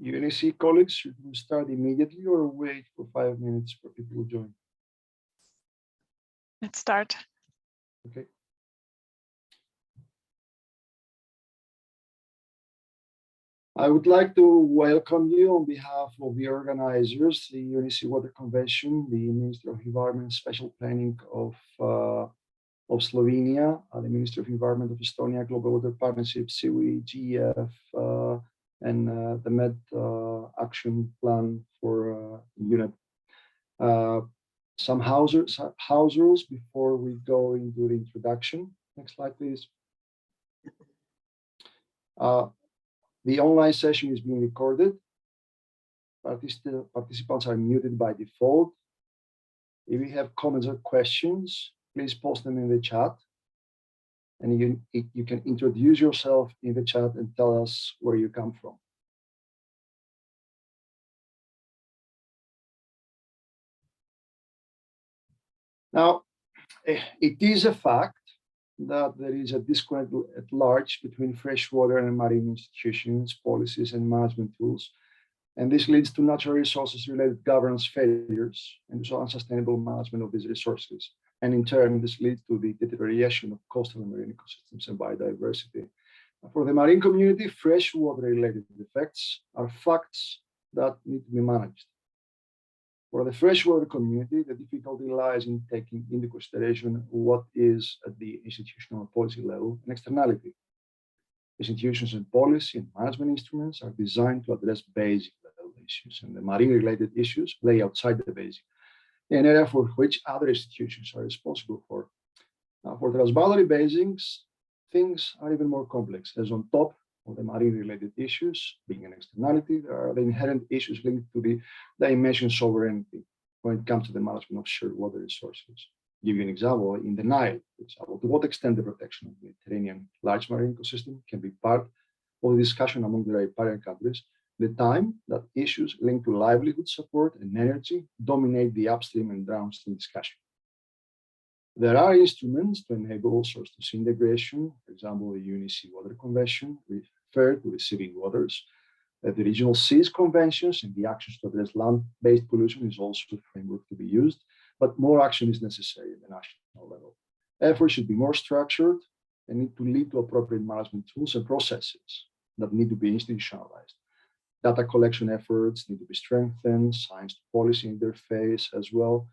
UNECE colleagues, should we start immediately or wait for 5 minutes for people to join? Let's start. Okay. I would like to welcome you on behalf of the organizers, the UNECE Water Convention, the Ministry of Environment Special Planning of Slovenia, the Ministry of Environment of Estonia, Global Water Partnership, SIWI, GEF, and the Med Action Plan for UNEP. Some house rules before we go into the introduction. Next slide, please. The online session is being recorded. Participants are muted by default. If you have comments or questions, please post them in the chat. And you can introduce yourself in the chat and tell us where you come from. Now, it is a fact that there is a disconnect at large between freshwater and marine institutions, policies, and management tools. And this leads to natural resources related governance failures and so unsustainable management of these resources. And in turn, this leads to the deterioration of coastal and marine ecosystems and biodiversity. For the marine community, freshwater related effects are facts that need to be managed. For the freshwater community, the difficulty lies in taking into consideration what is at the institutional policy level an externality. Institutions and policy and management instruments are designed to address basic level issues, and the marine-related issues lay outside the basic, an area for which other institutions are responsible for. Now, for transboundary basins, things are even more complex, as on top of the marine-related issues, being an externality, there are the inherent issues linked to the dimension sovereignty when it comes to the management of shared water resources. To give you an example, in the Nile, for example, to what extent the protection of the Mediterranean large marine ecosystem can be part of the discussion among the riparian countries, the time that issues linked to livelihood support and energy dominate the upstream and downstream discussion. There are instruments to enable source-to-sea integration, for example, the UNECE Water Convention, referred to receiving waters. The regional seas conventions and the actions to address land-based pollution is also a framework to be used, but more action is necessary at the national level. Efforts should be more structured and need to lead to appropriate management tools and processes that need to be institutionalized. Data collection efforts need to be strengthened, science to policy interface as well,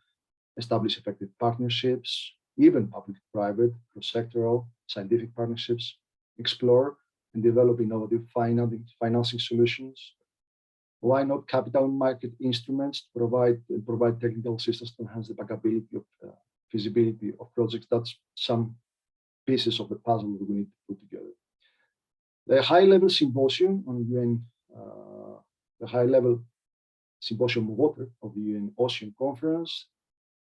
establish effective partnerships, even public-private, cross-sectoral, scientific partnerships, explore and develop innovative financing solutions. Why not capital market instruments to provide technical assistance to enhance the bankability of feasibility of projects? That's some pieces of the puzzle that we need to put together. The high-level symposium on UN, the high-level symposium water of the UN Ocean Conference,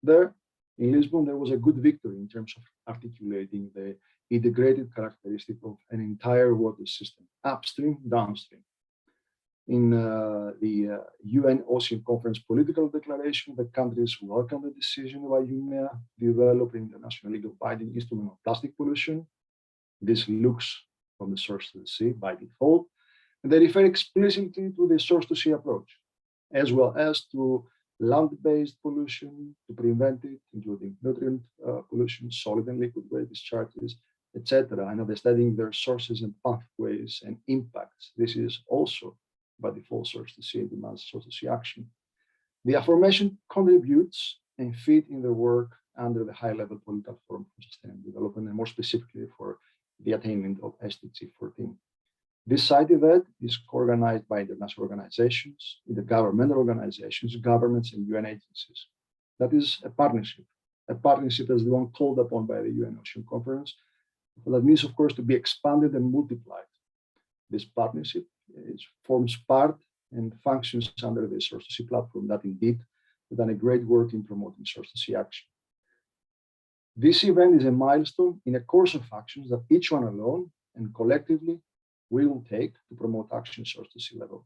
there in Lisbon, there was a good victory in terms of articulating the integrated characteristic of an entire water system, upstream, downstream. In the UN Ocean Conference political declaration, the countries welcomed the decision by UNEP developing the national legal binding instrument on plastic pollution. This looks from the source to the sea by default, and they refer explicitly to the source to sea approach, as well as to land-based pollution to prevent it, including nutrient pollution, solid and liquid waste discharges, etc., and understanding their sources and pathways and impacts. This is also by default source to sea and demands source to sea action. The aforementioned contributes and fit in the work under the high-level political forum for sustainable development, and more specifically for the attainment of SDG 14. This side event is organized by international organizations, intergovernmental organizations, governments, and UN agencies. That is a partnership as the one called upon by the UN Ocean Conference. That needs, of course, to be expanded and multiplied. This partnership forms part and functions under the Source to Sea platform that indeed has done a great work in promoting source to sea action. This event is a milestone in a course of actions that each one alone and collectively we will take to promote action source to sea level.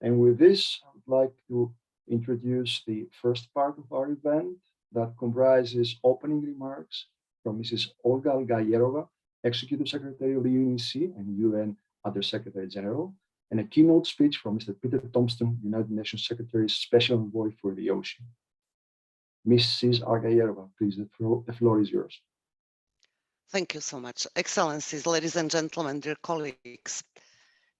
And with this, I would like to introduce the first part of our event that comprises opening remarks from Mrs. Olga Algayerova, Executive Secretary of the UNECE and UN Under Secretary General, and a keynote speech from Mr. Peter Thompson, United Nations Secretary's Special Envoy for the Ocean. Mrs. Argayeva, please, the floor is yours. Thank you so much. Excellencies, ladies and gentlemen, dear colleagues.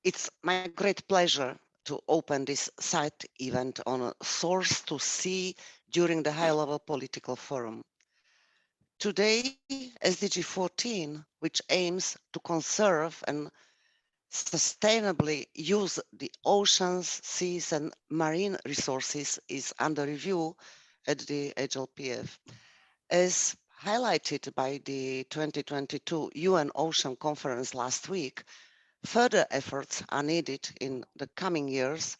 It's my great pleasure to open this side event on a source to sea during the high-level political forum. Today, SDG 14, which aims to conserve and sustainably use the oceans, seas, and marine resources, is under review at the HLPF. As highlighted by the 2022 UN Ocean Conference last week, further efforts are needed in the coming years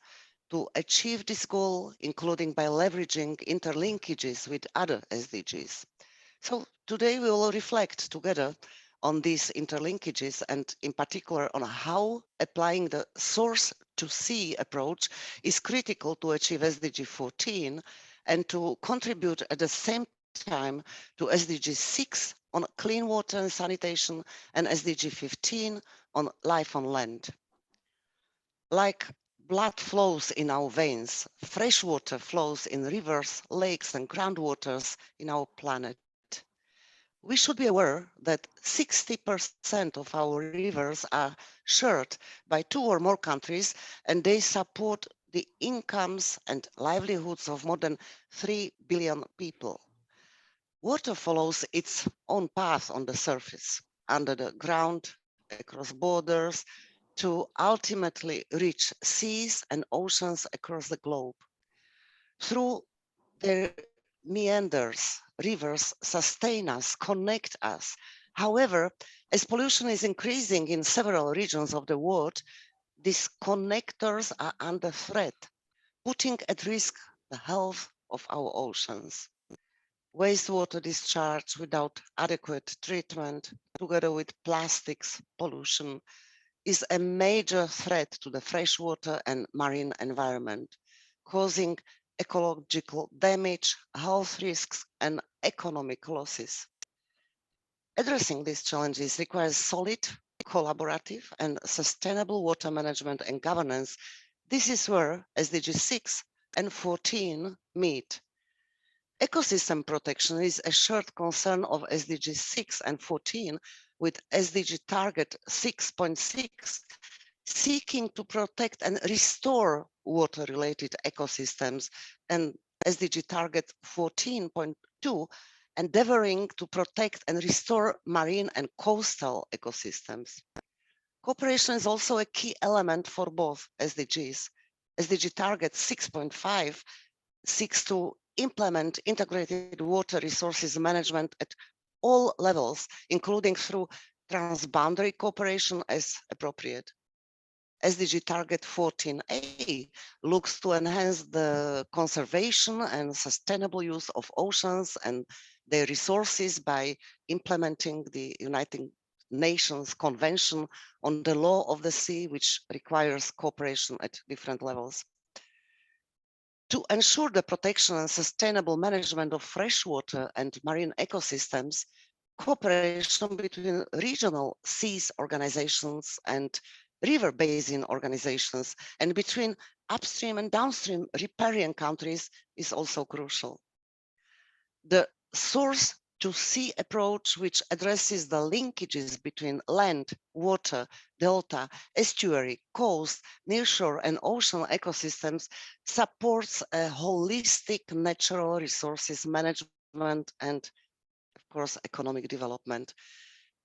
to achieve this goal, including by leveraging interlinkages with other SDGs. So today we will reflect together on these interlinkages and in particular on how applying the source to sea approach is critical to achieve SDG 14 and to contribute at the same time to SDG 6 on clean water and sanitation and SDG 15 on life on land. Like blood flows in our veins, fresh water flows in rivers, lakes, and groundwaters in our planet. We should be aware that 60% of our rivers are shared by 2 or more countries, and they support the incomes and livelihoods of more than 3 billion people. Water follows its own path on the surface, under the ground, across borders, to ultimately reach seas and oceans across the globe. Through their meanders, rivers sustain us, connect us. However, as pollution is increasing in several regions of the world, these connectors are under threat, putting at risk the health of our oceans. Wastewater discharge without adequate treatment, together with plastics pollution, is a major threat to the freshwater and marine environment, causing ecological damage, health risks, and economic losses. Addressing these challenges requires solid, collaborative, and sustainable water management and governance. This is where SDG 6 and 14 meet. Ecosystem protection is a shared concern of SDG 6 and 14, with SDG target 6.6 seeking to protect and restore water-related ecosystems, and SDG target 14.2 endeavoring to protect and restore marine and coastal ecosystems. Cooperation is also a key element for both SDGs. SDG target 6.5 seeks to implement integrated water resources management at all levels, including through transboundary cooperation as appropriate. SDG target 14A looks to enhance the conservation and sustainable use of oceans and their resources by implementing the United Nations Convention on the Law of the Sea, which requires cooperation at different levels. To ensure the protection and sustainable management of freshwater and marine ecosystems, cooperation between regional seas organizations and river basin organizations and between upstream and downstream riparian countries is also crucial. The source to sea approach, which addresses the linkages between land, water, delta, estuary, coast, nearshore, and ocean ecosystems, supports a holistic natural resources management and, of course, economic development.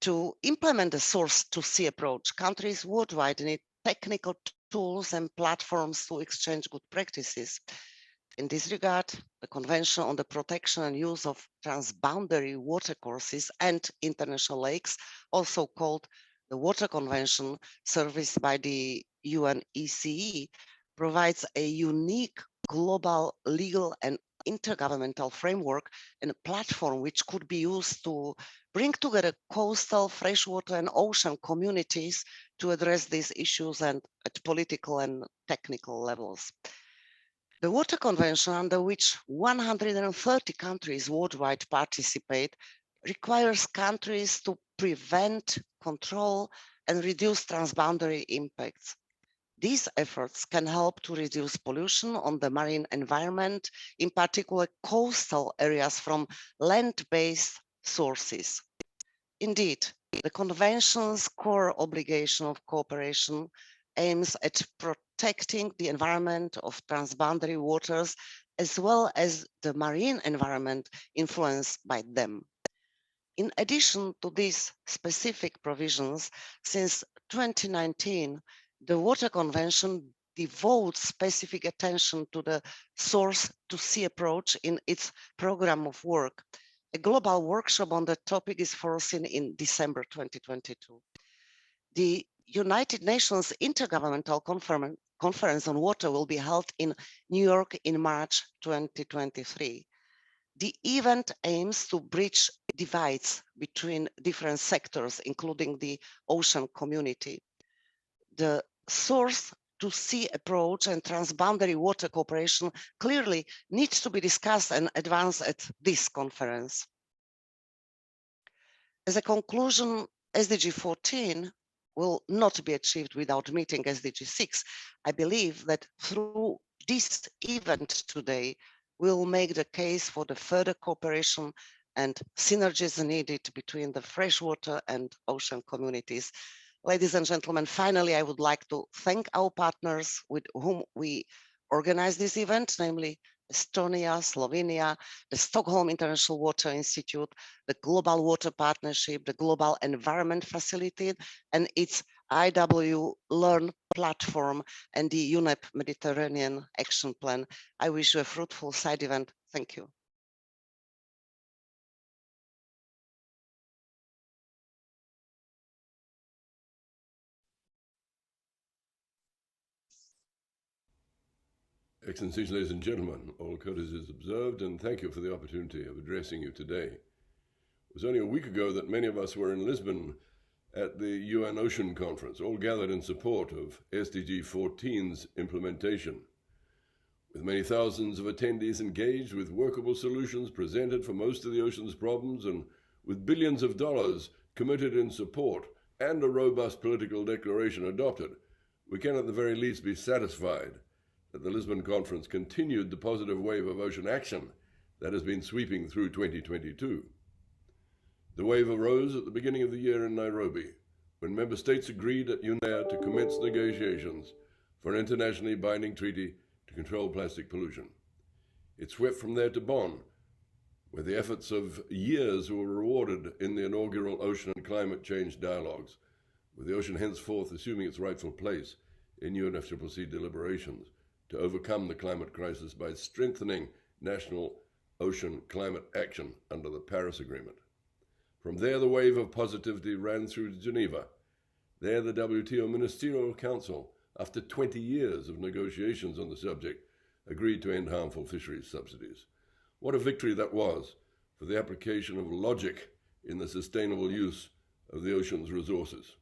To implement the source to sea approach, countries worldwide need technical tools and platforms to exchange good practices. In this regard, the Convention on the Protection and Use of Transboundary Watercourses and International Lakes, also called the Water Convention, serviced by the UNECE, provides a unique global legal and intergovernmental framework and a platform which could be used to bring together coastal, freshwater, and ocean communities to address these issues and at political and technical levels. The Water Convention, under which 130 countries worldwide participate, requires countries to prevent, control, and reduce transboundary impacts. These efforts can help to reduce pollution on the marine environment, in particular coastal areas from land-based sources. Indeed, the Convention's core obligation of cooperation aims at protecting the environment of transboundary waters as well as the marine environment influenced by them. In addition to these specific provisions, since 2019, the Water Convention devotes specific attention to the source-to-sea approach in its program of work. A global workshop on the topic is foreseen in December 2022. The United Nations Intergovernmental Conference on Water will be held in New York in March 2023. The event aims to bridge divides between different sectors, including the ocean community. The source-to-sea approach and transboundary water cooperation clearly needs to be discussed and advanced at this conference. As a conclusion, SDG 14 will not be achieved without meeting SDG 6. I believe that through this event today, we'll make the case for the further cooperation and synergies needed between the freshwater and ocean communities. Ladies and gentlemen, finally, I would like to thank our partners with whom we organized this event, namely Estonia, Slovenia, the Stockholm International Water Institute, the Global Water Partnership, the Global Environment Facility, and its IW Learn platform and the UNEP Mediterranean Action Plan. I wish you a fruitful side event. Thank you. Excellencies, ladies and gentlemen, all courtesies observed, and thank you for the opportunity of addressing you today. It was only a week ago that many of us were in Lisbon at the UN Ocean Conference, all gathered in support of SDG 14's implementation. With many thousands of attendees engaged, with workable solutions presented for most of the ocean's problems, and with billions of dollars committed in support and a robust political declaration adopted, we can at the very least be satisfied that the Lisbon Conference continued the positive wave of ocean action that has been sweeping through 2022. The wave arose at the beginning of the year in Nairobi, when member states agreed at UNEP to commence negotiations for an internationally binding treaty to control plastic pollution. It swept from there to Bonn, where the efforts of years were rewarded in the inaugural ocean and climate change dialogues, with the ocean henceforth assuming its rightful place in UNFCCC deliberations to overcome the climate crisis by strengthening national ocean climate action under the Paris Agreement. From there, the wave of positivity ran through to Geneva. There, the WTO Ministerial Council, after 20 years of negotiations on the subject, agreed to end harmful fisheries subsidies. What a victory that was for the application of logic in the sustainable use of the ocean's resources.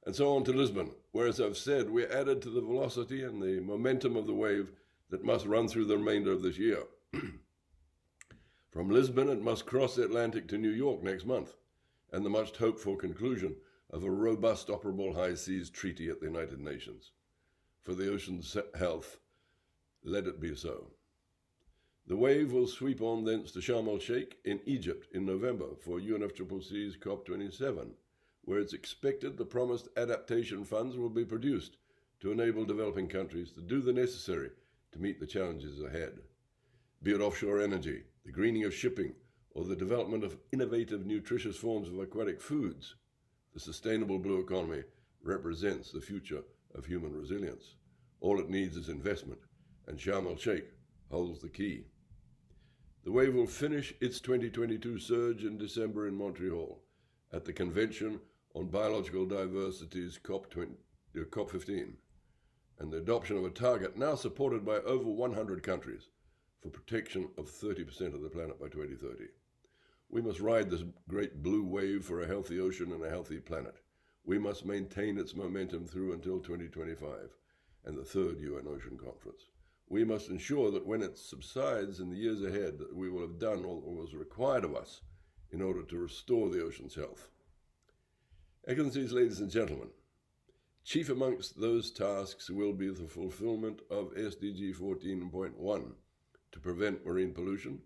And so on to Lisbon, where, as I've said, we're added to the velocity and the momentum of the wave that must run through the remainder of this year. From Lisbon, it must cross the Atlantic to New York next month, and the much hoped for conclusion of a robust operable high seas treaty at the United Nations. For the ocean's health, let it be so. The wave will sweep on thence to Sharm el-Sheikh in Egypt in November for UNFCCC's COP27, where it's expected the promised adaptation funds will be produced to enable developing countries to do the necessary to meet the challenges ahead. Be it offshore energy, the greening of shipping, or the development of innovative nutritious forms of aquatic foods, the sustainable blue economy represents the future of human resilience. All it needs is investment, and Sharm el-Sheikh holds the key. The wave will finish its 2022 surge in December in Montreal at the Convention on Biological Diversity's COP15, and the adoption of a target now supported by over 100 countries for protection of 30% of the planet by 2030. We must ride this great blue wave for a healthy ocean and a healthy planet. We must maintain its momentum through until 2025 and the third UN Ocean Conference. We must ensure that when it subsides in the years ahead, that we will have done all that was required of us in order to restore the ocean's health. Excellencies, ladies and gentlemen, Chief amongst those tasks will be the fulfillment of SDG 14.1 to prevent marine pollution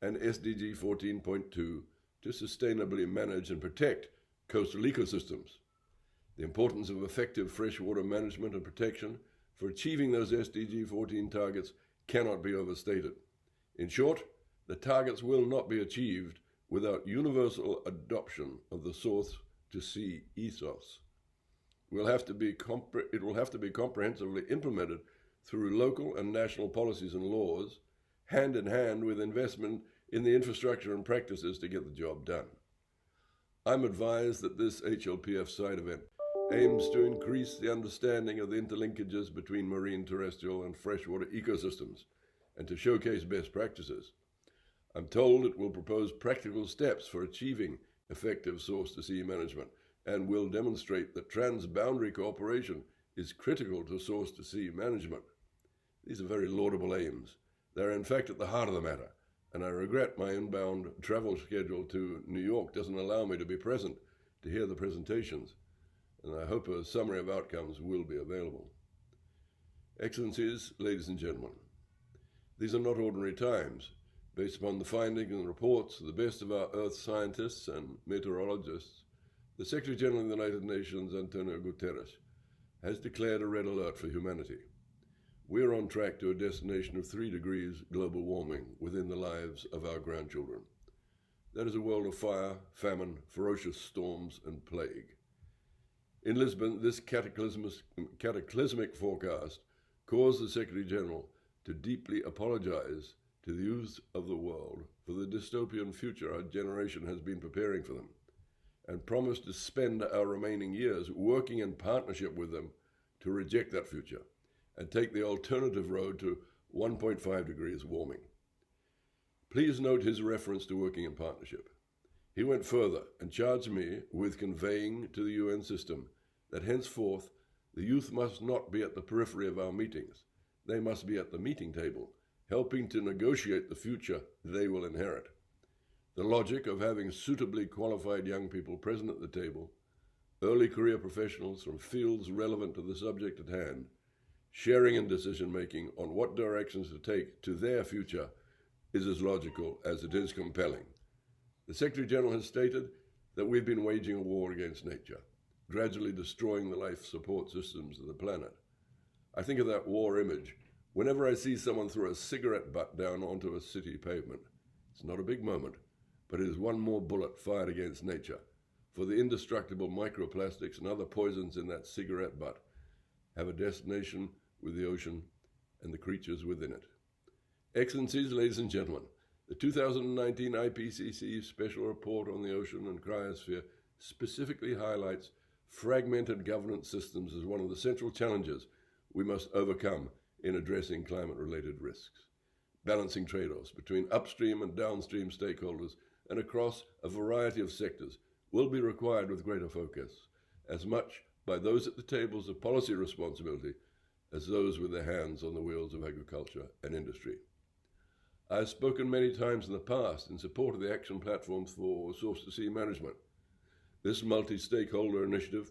and SDG 14.2 to sustainably manage and protect coastal ecosystems. The importance of effective freshwater management and protection for achieving those SDG 14 targets cannot be overstated. In short, the targets will not be achieved without universal adoption of the source-to-sea ethos. It will have to be comprehensively implemented through local and national policies and laws, hand in hand with investment in the infrastructure and practices to get the job done. I'm advised that this HLPF Side event aims to increase the understanding of the interlinkages between marine, terrestrial, and freshwater ecosystems and to showcase best practices. I'm told it will propose practical steps for achieving effective source-to-sea management and will demonstrate that transboundary cooperation is critical to source-to-sea management. These are very laudable aims. They're in fact at the heart of the matter, and I regret my inbound travel schedule to New York doesn't allow me to be present to hear the presentations, and I hope a summary of outcomes will be available. Excellencies, ladies and gentlemen, these are not ordinary times. Based upon the findings and reports of the best of our Earth scientists and meteorologists, the Secretary-General of the United Nations, Antonio Guterres, has declared a red alert for humanity. We are on track to a destination of 3 degrees global warming within the lives of our grandchildren. That is a world of fire, famine, ferocious storms, and plague. In Lisbon, this cataclysmic forecast caused the Secretary-General to deeply apologize to the youth of the world for the dystopian future our generation has been preparing for them, and promised to spend our remaining years working in partnership with them to reject that future and take the alternative road to 1.5 degrees warming. Please note his reference to working in partnership. He went further and charged me with conveying to the UN system that henceforth the youth must not be at the periphery of our meetings. They must be at the meeting table, helping to negotiate the future they will inherit. The logic of having suitably qualified young people present at the table, early career professionals from fields relevant to the subject at hand, sharing in decision-making on what directions to take to their future is as logical as it is compelling. The Secretary-General has stated that we've been waging a war against nature, gradually destroying the life support systems of the planet. I think of that war image whenever I see someone throw a cigarette butt down onto a city pavement. It's not a big moment, but it is one more bullet fired against nature, for the indestructible microplastics and other poisons in that cigarette butt have a destination with the ocean and the creatures within it. Excellencies, ladies and gentlemen, the 2019 IPCC Special Report on the Ocean and Cryosphere specifically highlights fragmented governance systems as one of the central challenges we must overcome in addressing climate-related risks. Balancing trade-offs between upstream and downstream stakeholders and across a variety of sectors will be required with greater focus, as much by those at the tables of policy responsibility as those with their hands on the wheels of agriculture and industry. I have spoken many times in the past in support of the action platforms for source-to-sea management. This multi-stakeholder initiative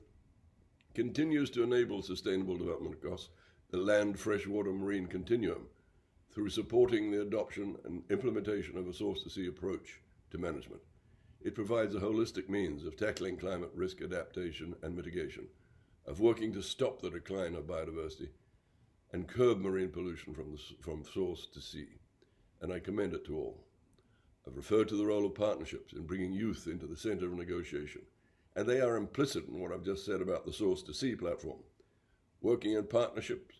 continues to enable sustainable development across the land, freshwater, marine continuum through supporting the adoption and implementation of a source-to-sea approach to management. It provides a holistic means of tackling climate risk adaptation and mitigation, of working to stop the decline of biodiversity and curb marine pollution from source to sea, and I commend it to all. I've referred to the role of partnerships in bringing youth into the center of negotiation, and they are implicit in what I've just said about the source-to-sea platform. Working in partnerships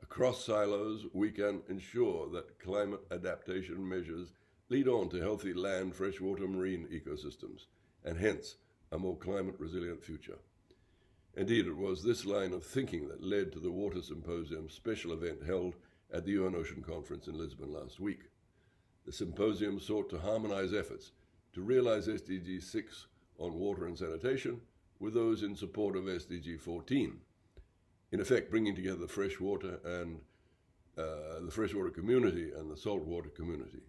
across silos, we can ensure that climate adaptation measures lead on to healthy land, freshwater, marine ecosystems, and hence a more climate-resilient future. Indeed, it was this line of thinking that led to the Water Symposium special event held at the UN Ocean Conference in Lisbon last week. The symposium sought to harmonize efforts to realize SDG 6 on water and sanitation with those in support of SDG 14, in effect bringing together the freshwater and the freshwater community and the saltwater community.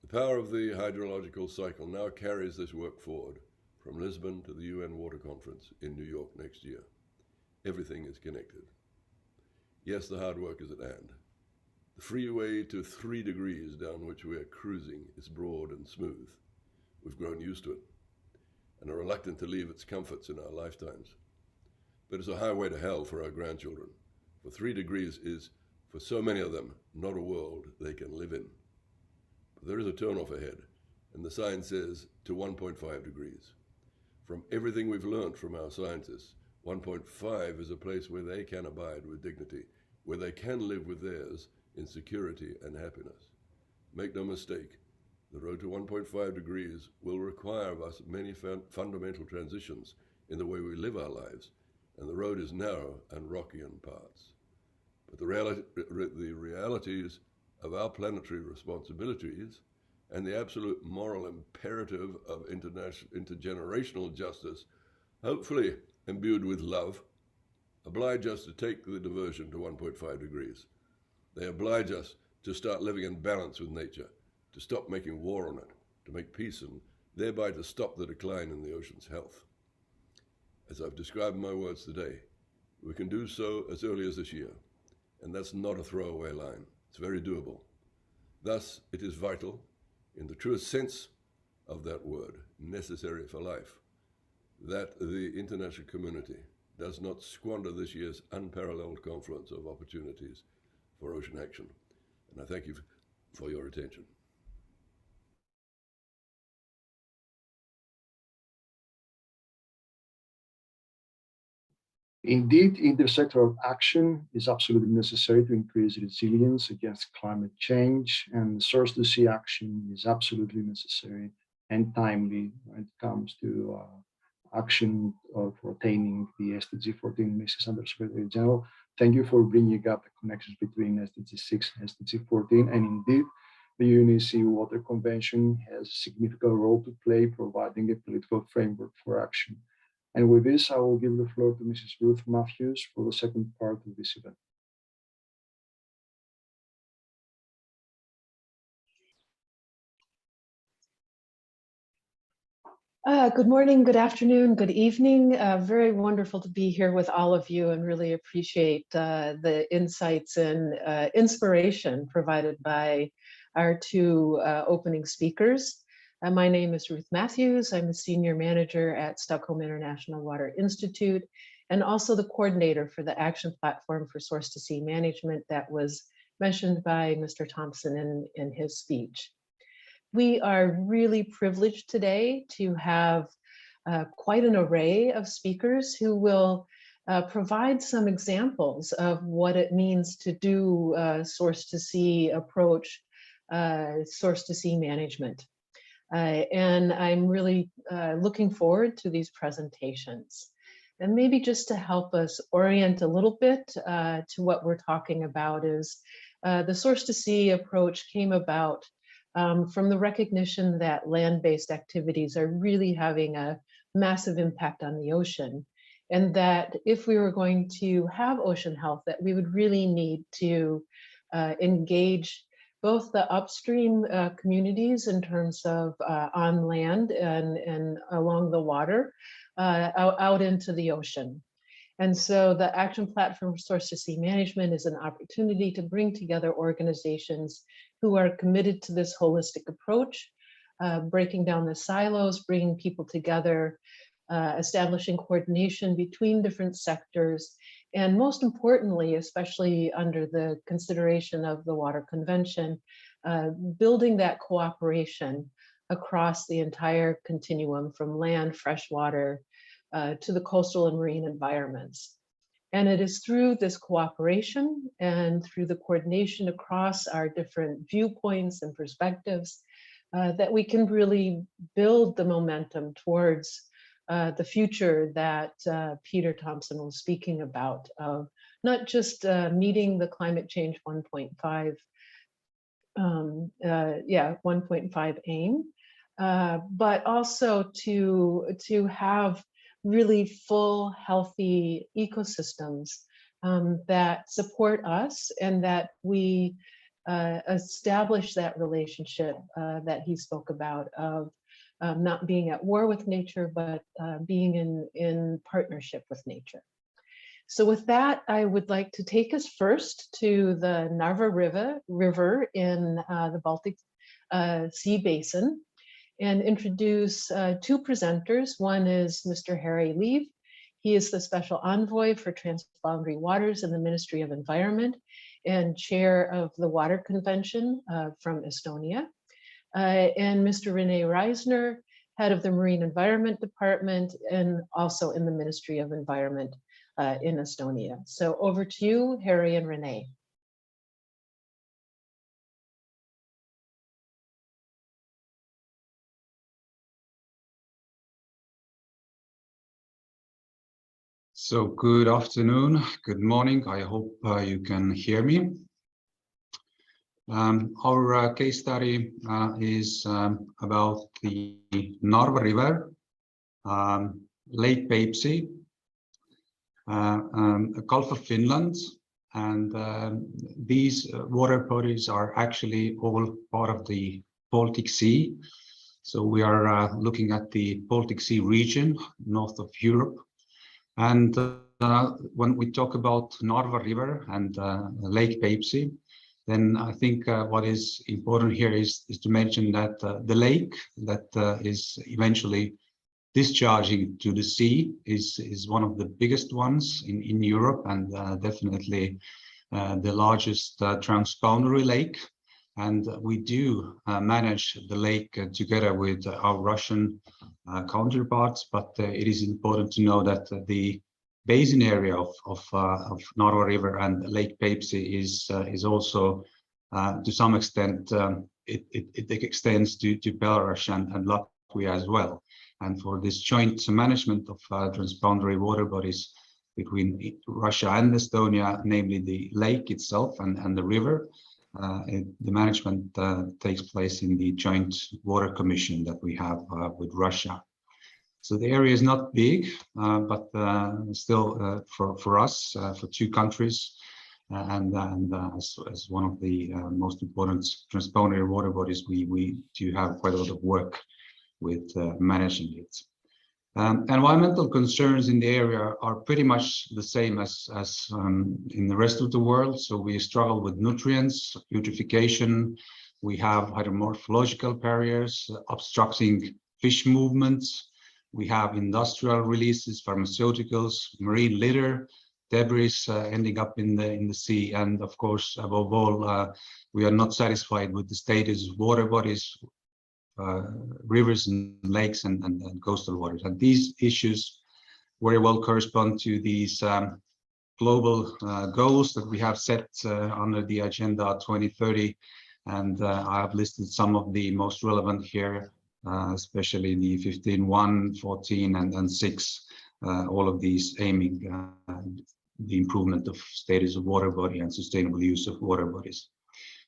The power of the hydrological cycle now carries this work forward from Lisbon to the UN Water Conference in New York next year. everything is connected. Yes, the hard work is at hand. The freeway to 3 degrees down which we are cruising is broad and smooth. We've grown used to it and are reluctant to leave its comforts in our lifetimes. But it's a highway to hell for our grandchildren. For 3 degrees is, for so many of them, not a world they can live in. But there is a turnoff ahead, and the sign says to 1.5 degrees. From everything we've learned from our scientists, 1.5 is a place where they can abide with dignity, where they can live with theirs in security and happiness. Make no mistake, the road to 1.5 degrees will require of us many fundamental transitions in the way we live our lives, and the road is narrow and rocky in parts. But the realities of our planetary responsibilities and the absolute moral imperative of intergenerational justice, hopefully imbued with love, oblige us to take the diversion to 1.5 degrees. They oblige us to start living in balance with nature, to stop making war on it, to make peace, and thereby to stop the decline in the ocean's health. As I've described in my words today, we can do so as early as this year, and that's not a throwaway line. It's very doable. Thus, it is vital, in the truest sense of that word, necessary for life, that the international community does not squander this year's unparalleled confluence of opportunities for ocean action. And I thank you for your attention. Indeed, intersectoral action is absolutely necessary to increase resilience against climate change, and source-to-sea action is absolutely necessary and timely when it comes to action of attaining the SDG 14 Mrs. Undersecretary General. Thank you for bringing up the connections between SDG 6 and SDG 14, and indeed, the UNECE Water Convention has a significant role to play, providing a political framework for action. And with this, I will give the floor to Mrs. Ruth Matthews for the second part of this event. Good morning, good afternoon, good evening. Very wonderful to be here with all of you and really appreciate the insights and inspiration provided by our two opening speakers. My name is Ruth Matthews. I'm a senior manager at Stockholm International Water Institute and also the coordinator for the action platform for source-to-sea management that was mentioned by Mr. Thompson in his speech. We are really privileged today to have quite an array of speakers who will provide some examples of what it means to do source-to-sea approach, source-to-sea management. And I'm really looking forward to these presentations. And maybe just to help us orient a little bit to what we're talking about is the source-to-sea approach came about from the recognition that land-based activities are really having a massive impact on the ocean, and that if we were going to have ocean health, that we would really need to engage both the upstream communities in terms of on land and along the water, out into the ocean. And so the Action Platform for Source-to-Sea Management is an opportunity to bring together organizations who are committed to this holistic approach, breaking down the silos, bringing people together, establishing coordination between different sectors, and most importantly, especially under the consideration of the Water Convention, building that cooperation across the entire continuum from land, freshwater, to the coastal and marine environments. And it is through this cooperation and through the coordination across our different viewpoints and perspectives that we can really build the momentum towards the future that Peter Thompson was speaking about, of not just meeting the climate change 1.5 aim, but also to have really full, healthy ecosystems that support us and that we establish that relationship that he spoke about of not being at war with nature, but being in partnership with nature. So with that, I would like to take us first to the Narva River in the Baltic Sea Basin and introduce two presenters. One is Mr. Harry Leave. He is the Special Envoy for Transboundary Waters in the Ministry of Environment and Chair of the Water Convention from Estonia. And Mr. Rene Reisner, Head of the Marine Environment Department and also in the Ministry of Environment in Estonia. So over to you, Harry and Rene. So good afternoon, good morning. I hope you can hear me. Our case study is about the Narva River, Lake Peipsi, Gulf of Finland, and these water bodies are actually all part of the Baltic Sea. So we are looking at the Baltic Sea region, north of Europe. And when we talk about Narva River and Lake Peipsi, then I think what is important here is to mention that the lake that is eventually discharging to the sea is one of the biggest ones in Europe, and definitely the largest transboundary lake. And we do manage the lake together with our Russian counterparts, but it is important to know that the basin area of Narva River and Lake Peipsi is also to some extent it extends to Belarus and Latvia as well. And for this joint management of transboundary water bodies between Russia and Estonia, namely the lake itself and the river, the management takes place in the joint water commission that we have with Russia. So the area is not big, but still for us, for two countries, and as one of the most important transboundary water bodies, we do have quite a lot of work with managing it. Environmental concerns in the area are pretty much the same as in the rest of the world. So we struggle with nutrients, eutrophication, we have hydromorphological barriers, obstructing fish movements, we have industrial releases, pharmaceuticals, marine litter, debris ending up in the sea, and of course, above all, we are not satisfied with the status of water bodies, rivers and lakes and coastal waters. And these issues very well correspond to these global goals that we have set under the Agenda 2030. And I have listed some of the most relevant here, especially the 15.1, 14, and 6, all of these aiming the improvement of status of water body and sustainable use of water bodies.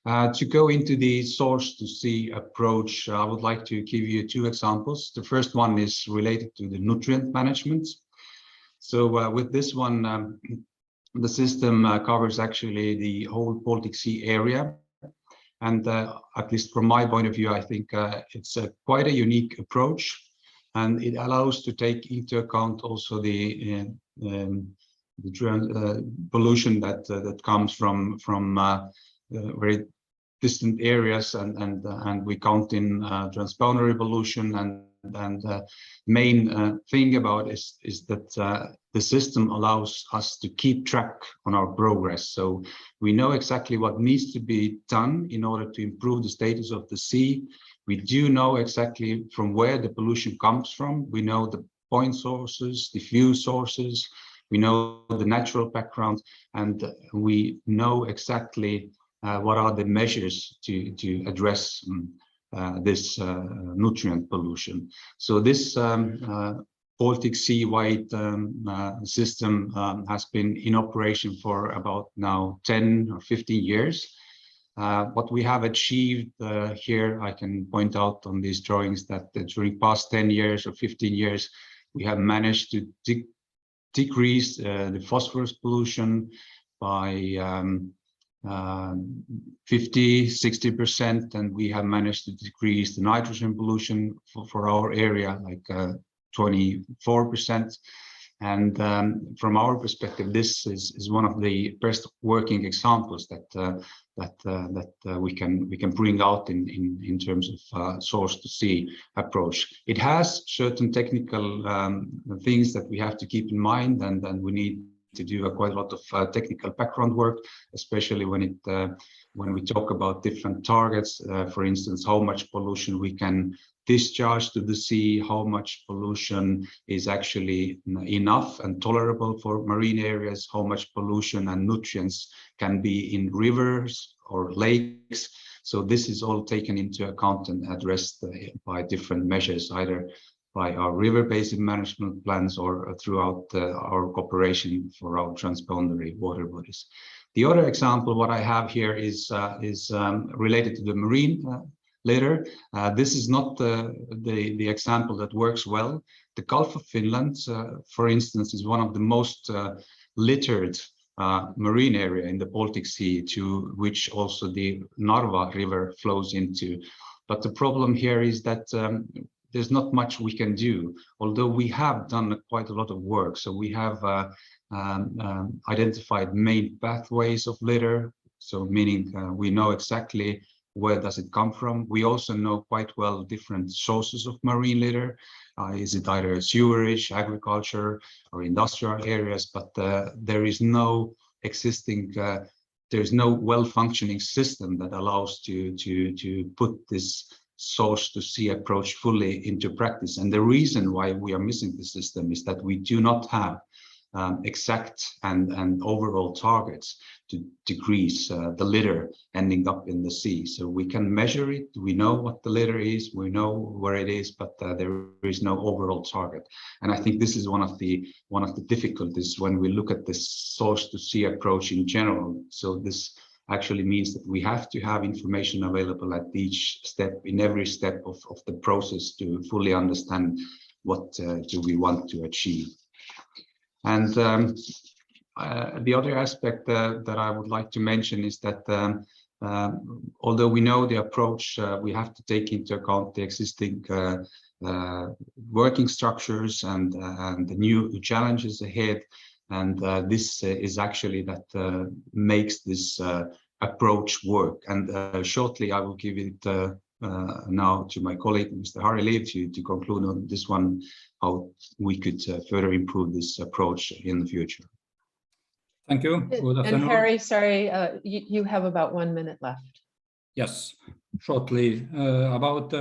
To go into the source to sea approach, I would like to give you two examples. The first one is related to the nutrient management. So with this one, the system covers actually the whole Baltic Sea area. And at least from my point of view, I think it's quite a unique approach. And it allows to take into account also the pollution that comes from very distant areas, and we count in transboundary pollution, and main thing about is that the system allows us to keep track on our progress. So we know exactly what needs to be done in order to improve the status of the sea. We do know exactly from where the pollution comes from. We know the point sources, the fuel sources, we know the natural background, and we know exactly what are the measures to address this nutrient pollution. So this Baltic Sea-wide system has been in operation for about now 10 or 15 years. What we have achieved here, I can point out on these drawings that during past 10 years or 15 years, we have managed to decrease the phosphorus pollution by 50–60%, and we have managed to decrease the nitrogen pollution for our area like 24%. And from our perspective, this is one of the best working examples that we can bring out in terms of source to sea approach. It has certain technical things that we have to keep in mind, and we need to do quite a lot of technical background work, especially when we talk about different targets. For instance, how much pollution we can discharge to the sea, how much pollution is actually enough and tolerable for marine areas, how much pollution and nutrients can be in rivers or lakes. So this is all taken into account and addressed by different measures, either by our river basin management plans or throughout our cooperation for our transboundary water bodies. The other example, what I have here is related to the marine litter. This is not the example that works well. The Gulf of Finland, for instance, is one of the most littered marine area in the Baltic Sea, to which also the Narva River flows into. But the problem here is that there's not much we can do, although we have done quite a lot of work. So we have identified main pathways of litter, so meaning we know exactly where does it come from. We also know quite well different sources of marine litter. Is it either sewerage, agriculture, or industrial areas? But there is no existing, there's no well-functioning system that allows to put this source to sea approach fully into practice. And the reason why we are missing the system is that we do not have exact and overall targets to decrease the litter ending up in the sea. So we can measure it, we know what the litter is, we know where it is, but there is no overall target. And I think this is one of the difficulties when we look at this source to sea approach in general. So this actually means that we have to have information available at each step, in every step of the process, to fully understand what do we want to achieve. And the other aspect that I would like to mention is that although we know the approach, we have to take into account the existing working structures and the new challenges ahead. And this is actually that makes this approach work. And shortly, I will give it now to my colleague, Mr. Harry Leib, to conclude on this one, how we could further improve this approach in the future. Thank you. Good afternoon. And Harry, sorry, you have about 1 minute left. Yes, shortly about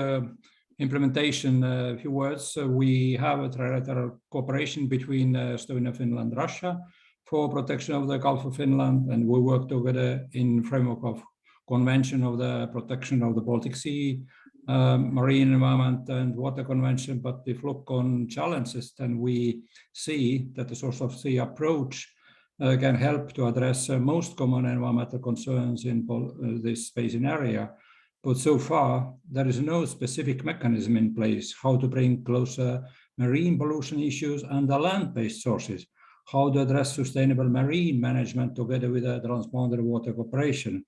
implementation, a few words. We have a trilateral cooperation between Estonia, Finland, Russia for protection of the Gulf of Finland, and we work together in framework of Convention of the Protection of the Baltic Sea, Marine Environment and Water Convention. But if we look on challenges, then we see that the source of sea approach can help to address most common environmental concerns in this basin area. But so far, there is no specific mechanism in place how to bring closer marine pollution issues and the land-based sources, how to address sustainable marine management together with the transboundary water cooperation.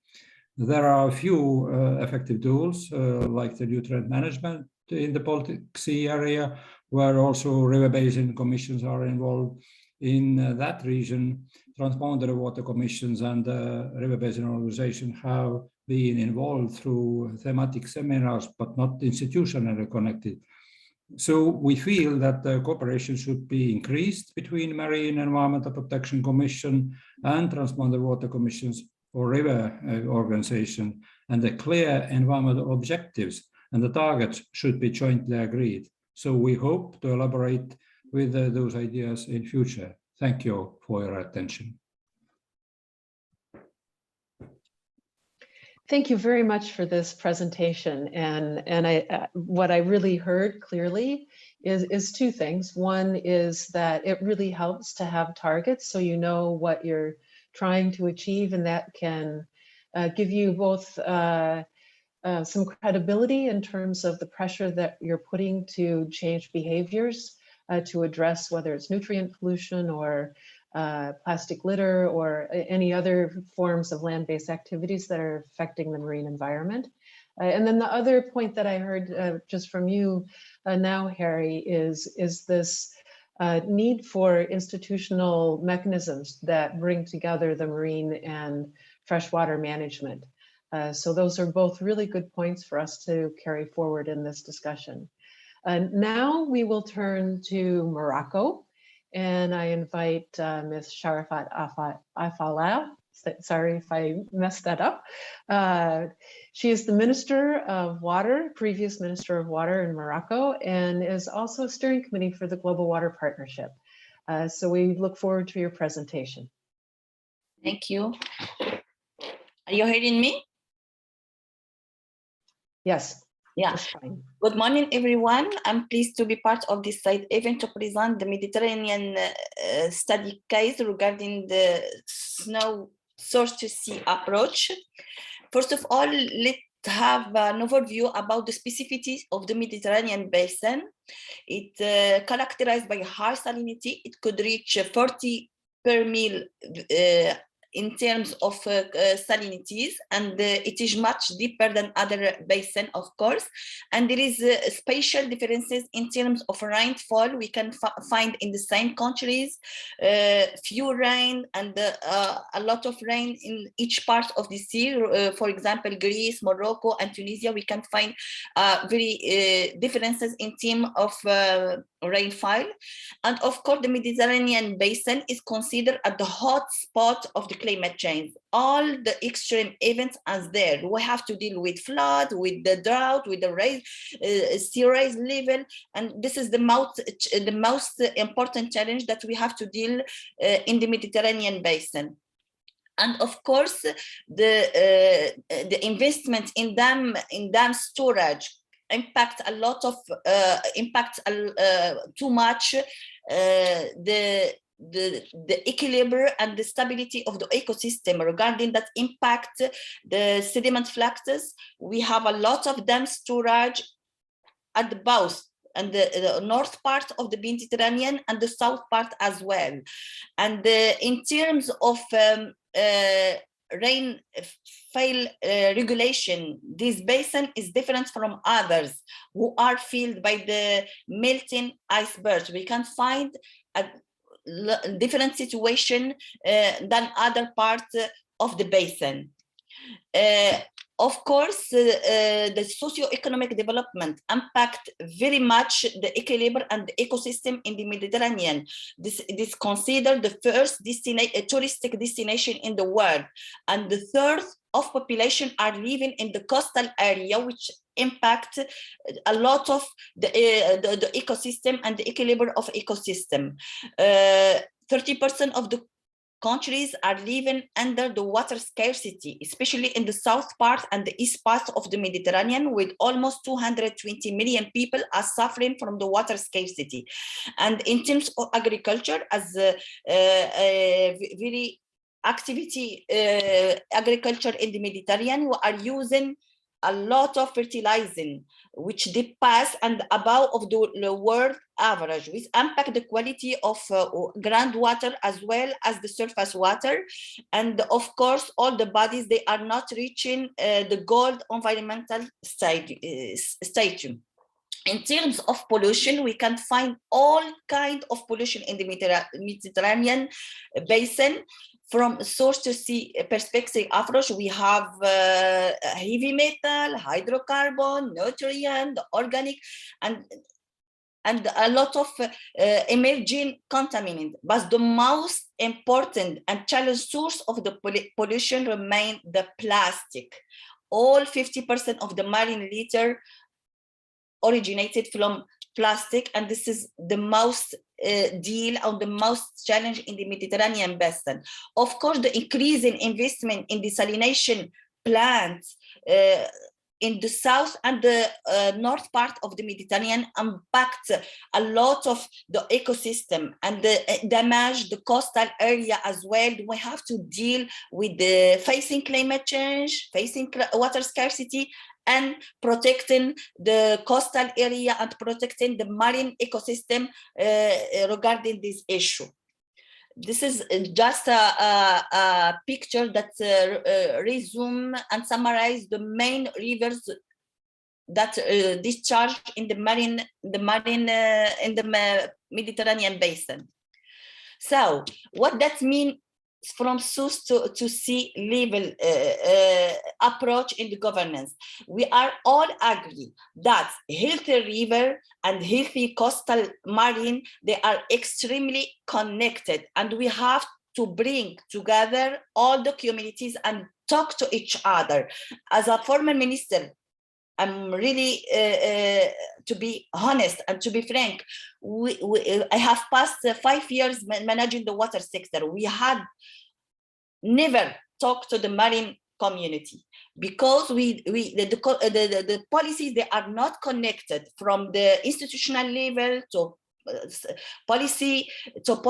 There are a few effective tools like the nutrient management in the Baltic Sea area, where also river basin commissions are involved. In that region, transboundary water commissions and river basin organization have been involved through thematic seminars, but not institutionally connected. So we feel that the cooperation should be increased between Marine Environmental Protection Commission and Transboundary Water Commissions or river organization, and the clear environmental objectives and the targets should be jointly agreed. So we hope to elaborate with those ideas in future. Thank you for your attention. Thank you very much for this presentation. And what I really heard clearly is two things. One is that it really helps to have targets so you know what you're trying to achieve, and that can give you both some credibility in terms of the pressure that you're putting to change behaviors to address whether it's nutrient pollution or plastic litter or any other forms of land-based activities that are affecting the marine environment. And then the other point that I heard just from you now, Harry, is this need for institutional mechanisms that bring together the marine and freshwater management. So those are both really good points for us to carry forward in this discussion. Now we will turn to Morocco, and I invite Ms. Sharafat Afala. Sorry if I messed that up. She is the Minister of Water, previous Minister of Water in Morocco, and is also steering committee for the Global Water Partnership. So we look forward to your presentation. Thank you. Are you hearing me? Yes. Yeah. Fine. Good morning, everyone. I'm pleased to be part of this side event to present the Mediterranean study case regarding the snow source to sea approach. First of all, let's have an overview about the specificities of the Mediterranean basin. It's characterized by high salinity. It could reach 40 per mil in terms of salinities, and it is much deeper than other basin, of course. And there is spatial differences in terms of rainfall. We can find in the same countries few rain and a lot of rain in each part of the sea. For example, Greece, Morocco, and Tunisia, we can find very differences in terms of rainfall. And of course, the Mediterranean basin is considered at the hot spot of the climate change. All the extreme events are there. We have to deal with flood, with the drought, with the sea rise level, and this is the most important challenge that we have to deal in the Mediterranean basin. And of course, the investment in dam storage impact a lot of too much the equilibrium and the stability of the ecosystem. Regarding that impact the sediment fluxes, we have a lot of dam storage at the both and the north part of the Mediterranean and the south part as well. And in terms of rainfall regulation, this basin is different from others who are filled by the melting icebergs. We can find a different situation than other parts of the basin. Of course, the socio-economic development impact very much the equilibrium and the ecosystem in the Mediterranean. This is considered the first touristic destination in the world, and the third of population are living in the coastal area, which impact a lot of the ecosystem and the equilibrium of ecosystem. 30% of the countries are living under the water scarcity, especially in the south part and the east part of the Mediterranean, with almost 220 million people are suffering from the water scarcity. And in terms of agriculture, as very activity agriculture in the Mediterranean, we are using a lot of fertilizing, which depass and above of the world average, which impact the quality of groundwater as well as the surface water. And of course, all the bodies, they are not reaching the gold environmental status. In terms of pollution, we can find all kinds of pollution in the Mediterranean basin. From source to sea perspective approach, we have heavy metal, hydrocarbon, nutrient, organic, and a lot of emerging contaminants. But the most important and challenge source of the pollution remain the plastic. All 50% of the marine litter originated from plastic, and this is the most deal on the most challenge in the Mediterranean basin. Of course, the increase in investment in desalination plants in the south and the north part of the Mediterranean impact a lot of the ecosystem and damage the coastal area as well. We have to deal with the facing climate change, facing water scarcity, and protecting the coastal area and protecting the marine ecosystem regarding this issue. This is just a picture that resume and summarize the main rivers that discharge in the Mediterranean basin. So what that means from source to sea level approach in the governance. We are all agree that healthy river and healthy coastal marine, they are extremely connected, and we have to bring together all the communities and talk to each other. As a former minister, I'm really, to be honest and to be frank, I have passed 5 years managing the water sector. We had never talked to the marine community because the policies, they are not connected from the institutional level to policy to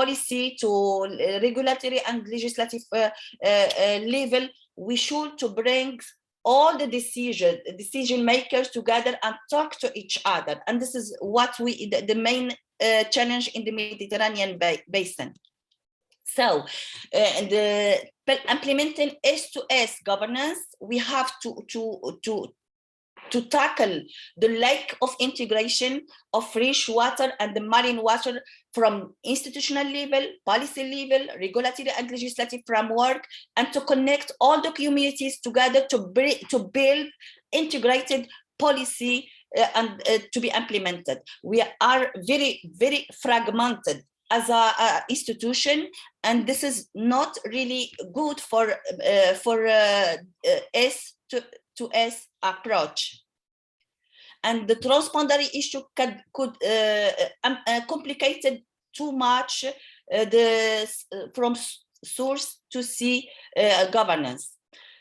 regulatory and legislative level. We should to bring all the decision makers together and talk to each other. And this is what the main challenge in the Mediterranean basin. So implementing S2S governance, we have to tackle the lack of integration of fresh water and the marine water from institutional level, policy level, regulatory and legislative framework, and to connect all the communities together to build integrated policy and to be implemented. We are very, very fragmented as a institution, and this is not really good for S2S approach. And the transboundary issue could complicated too much from source to sea governance.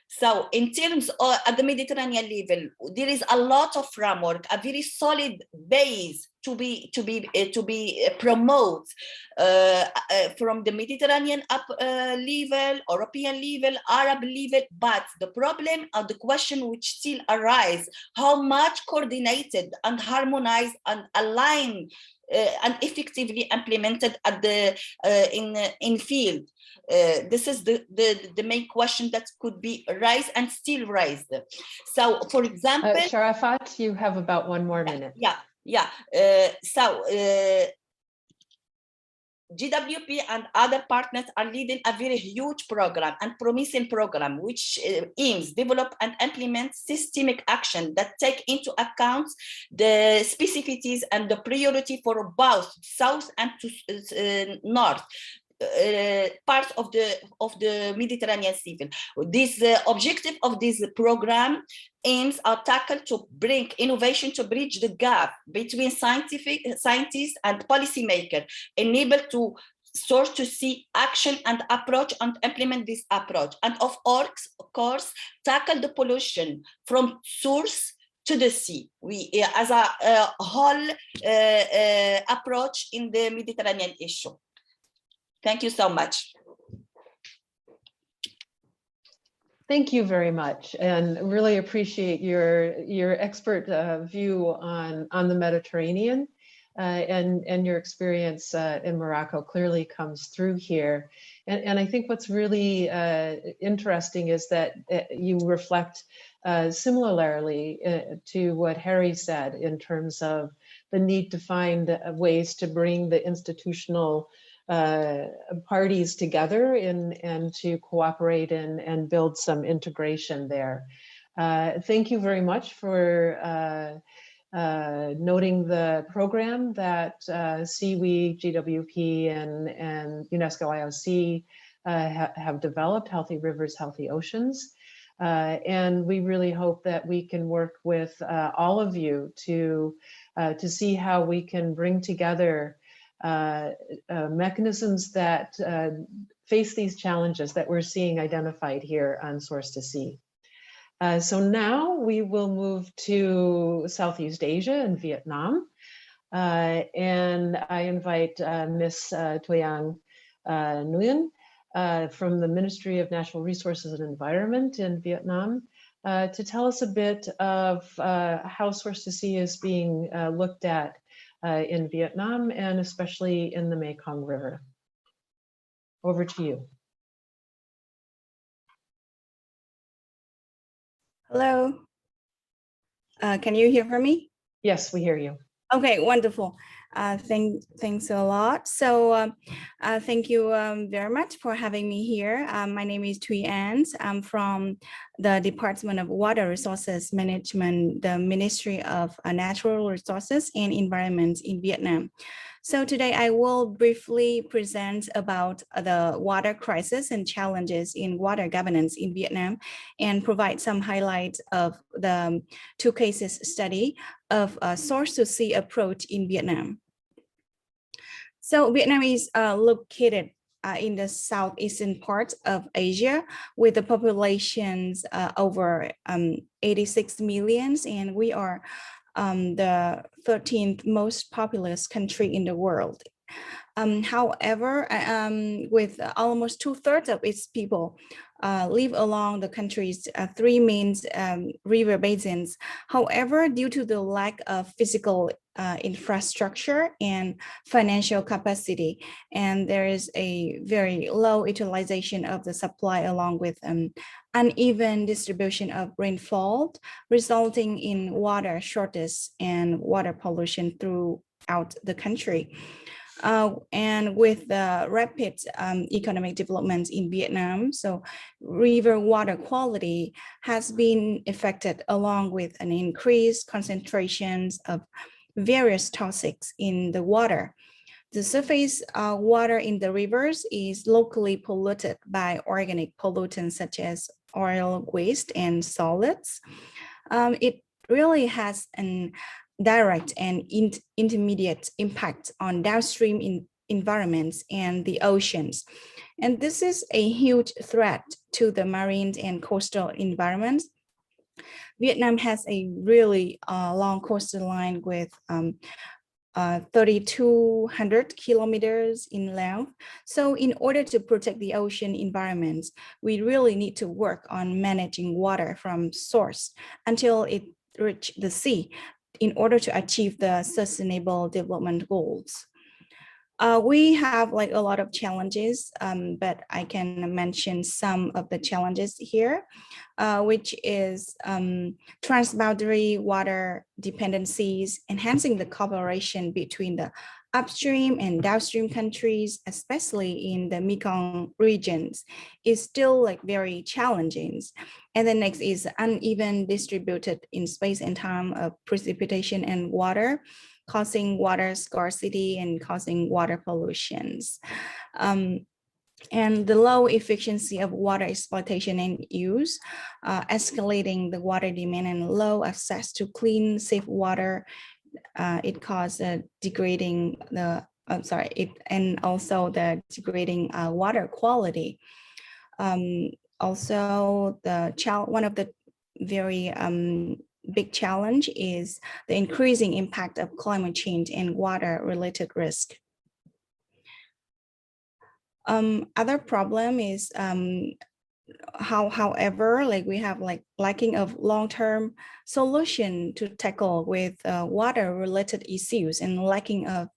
So in terms of at the Mediterranean level, there is a lot of framework, a very solid base to be promoted from the Mediterranean level, European level, Arab level. But the problem and the question which still arise: how much coordinated and harmonized and aligned and effectively implemented at the in field? This is the main question that could be raised and still raised. So, for example, Sharafat, you have about 1 more minute. Yeah. GWP and other partners are leading a very huge program and promising program, which aims develop and implement systemic action that take into account the specificities and the priority for both south and to north parts of the Mediterranean Sea. This objective of this program aims are tackled to bring innovation to bridge the gap between scientists and policymakers, enable to source to see action and approach and implement this approach, and of course tackle the pollution from source to the sea. We as a whole approach in the Mediterranean issue. Thank you so much. Thank you very much, and really appreciate your expert view on the Mediterranean, and your experience in Morocco clearly comes through here. And I think what's really interesting is that you reflect similarly to what Harry said in terms of the need to find ways to bring the institutional parties together and to cooperate and build some integration there. Thank you very much for noting the program that SIWI, GWP, and UNESCO IOC have developed, Healthy Rivers, Healthy Oceans. And we really hope that we can work with all of you to see how we can bring together mechanisms that face these challenges that we're seeing identified here on Source to Sea. So now we will move to Southeast Asia and Vietnam. And I invite Ms. Thuong Nguyen from the Ministry of Natural Resources and Environment in Vietnam to tell us a bit of how Source to Sea is being looked at in Vietnam, and especially in the Mekong River. Over to you. Hello. Can you hear me? Yes, we hear you. Okay, wonderful. Thanks a lot. So thank you very much for having me here. My name is Thuy Ans. I'm from the Department of Water Resources Management, the Ministry of Natural Resources and Environment in Vietnam. So today I will briefly present about the water crisis and challenges in water governance in Vietnam and provide some highlights of the two cases study of a source to sea approach in Vietnam. So Vietnam is located in the southeastern part of Asia with the populations over 86 million, and we are the 13th most populous country in the world. However, with almost 2/3 of its people live along the country's three main river basins. However, due to the lack of physical infrastructure and financial capacity, and there is a very low utilization of the supply along with uneven distribution of rainfall, resulting in water shortage and water pollution throughout the country. And with the rapid economic development in Vietnam, so river water quality has been affected along with an increased concentrations of various toxics in the water. The surface water in the rivers is locally polluted by organic pollutants such as oil, waste, and solids. It really has an direct and intermediate impact on downstream environments and the oceans. And this is a huge threat to the marine and coastal environments. Vietnam has a really long coastal line with 3,200 kilometers in length. So in order to protect the ocean environments, we really need to work on managing water from source until it reaches the sea in order to achieve the sustainable development goals. We have like a lot of challenges, but I can mention some of the challenges here, which is transboundary water dependencies, enhancing the cooperation between the upstream and downstream countries, especially in the Mekong regions, is still like very challenging. And then next is uneven distributed in space and time of precipitation and water, causing water scarcity and causing water pollutions. And the low efficiency of water exploitation and use, escalating the water demand and low access to clean, safe water. It causes degrading the, and also the degrading water quality. Also, one of the very big challenge is the increasing impact of climate change and water-related risk. Other problem is however, like we have like lacking of long-term solution to tackle with water-related issues and lacking of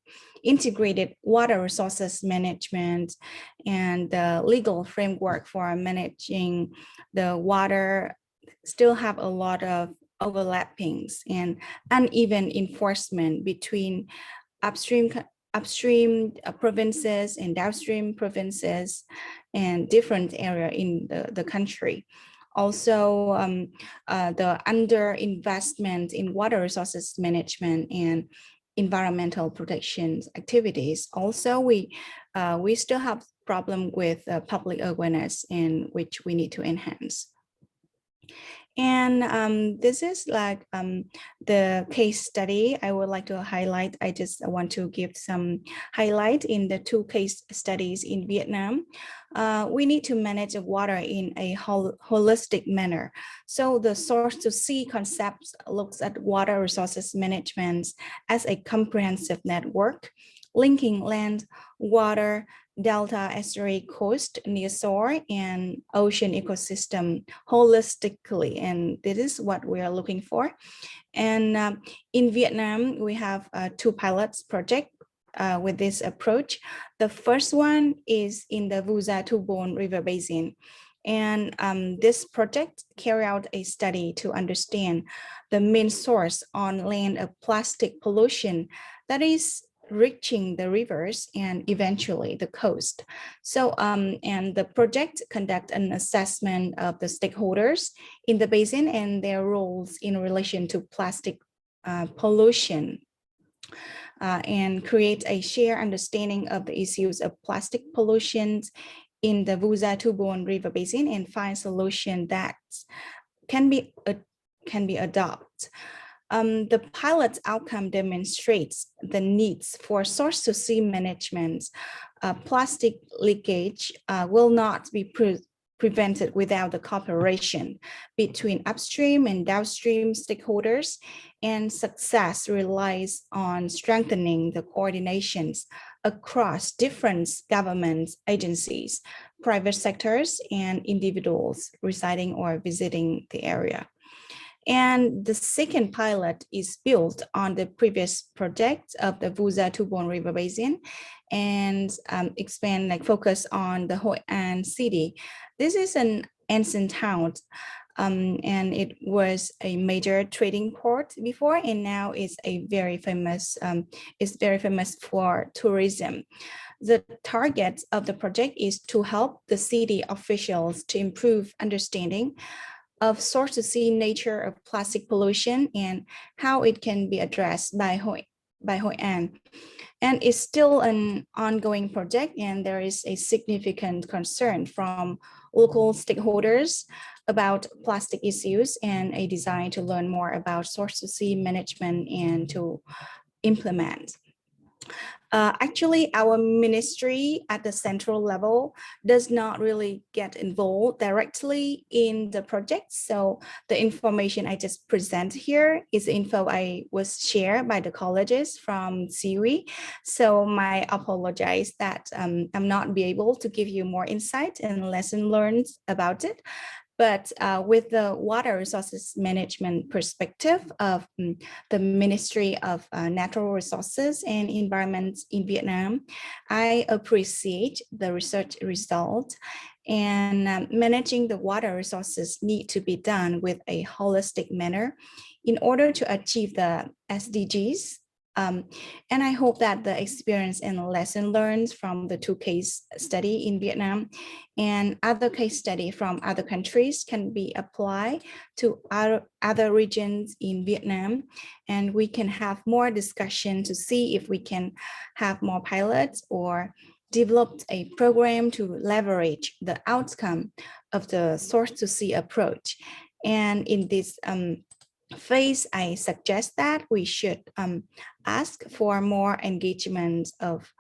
integrated water resources management and the legal framework for managing the water still have a lot of overlappings and uneven enforcement between upstream provinces and downstream provinces and different area in the country. Also, the underinvestment in water resources management and environmental protection activities. Also, we still have problem with public awareness, in which we need to enhance. And this is like the case study I would like to highlight. I just want to give some highlight in the two case studies in Vietnam. We need to manage the water in a holistic manner. So the source to sea concept looks at water resources management as a comprehensive network, linking land, water, delta, estuary, coast, nearshore, and ocean ecosystem holistically. And this is what we are looking for. And in Vietnam, we have two pilots project with this approach. The first one is in the Vu Gia Thu Bon River Basin. And this project carried out a study to understand the main source on land of plastic pollution that is reaching the rivers and eventually the coast. So, and the project conduct an assessment of the stakeholders in the basin and their roles in relation to plastic pollution, and create a shared understanding of the issues of plastic pollution in the Vuja-Tubon River Basin and find solution that can be adopted. The pilot outcome demonstrates the needs for source-to-sea management. Plastic leakage will not be prevented without the cooperation between upstream and downstream stakeholders, and success relies on strengthening the coordinations across different government agencies, private sectors, and individuals residing or visiting the area. And the second pilot is built on the previous project of the Vuja-Tubon River Basin and focus on the Hoi An city. This is an ancient town, and it was a major trading port before, and now it's very famous for tourism. The target of the project is to help the city officials to improve understanding of source-to-sea nature of plastic pollution and how it can be addressed by Hoi An. And it's still an ongoing project, and there is a significant concern from local stakeholders about plastic issues and a desire to learn more about source-to-sea management and to implement. Actually, our ministry at the central level does not really get involved directly in the project. So the information I just present here is info I was shared by the colleges from SIWI. So my apologize that I'm not be able to give you more insight and lesson learned about it. But with the water resources management perspective of the Ministry of Natural Resources and Environment in Vietnam, I appreciate the research result. And managing the water resources need to be done with a holistic manner in order to achieve the SDGs. And I hope that the experience and lesson learned from the 2 case study in Vietnam and other case study from other countries can be applied to other regions in Vietnam. And we can have more discussion to see if we can have more pilots or develop a program to leverage the outcome of the source-to-sea approach. And in this phase, I suggest that we should ask for more engagement of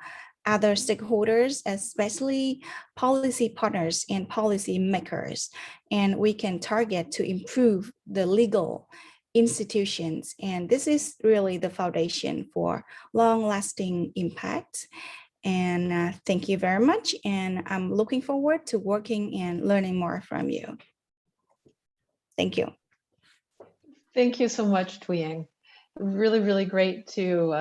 other stakeholders, especially policy partners and policy makers. And we can target to improve the legal institutions. And this is really the foundation for long-lasting impact. And thank you very much. And I'm looking forward to working and learning more from you. Thank you. Thank you so much, Thuy-Anh. Really, really great to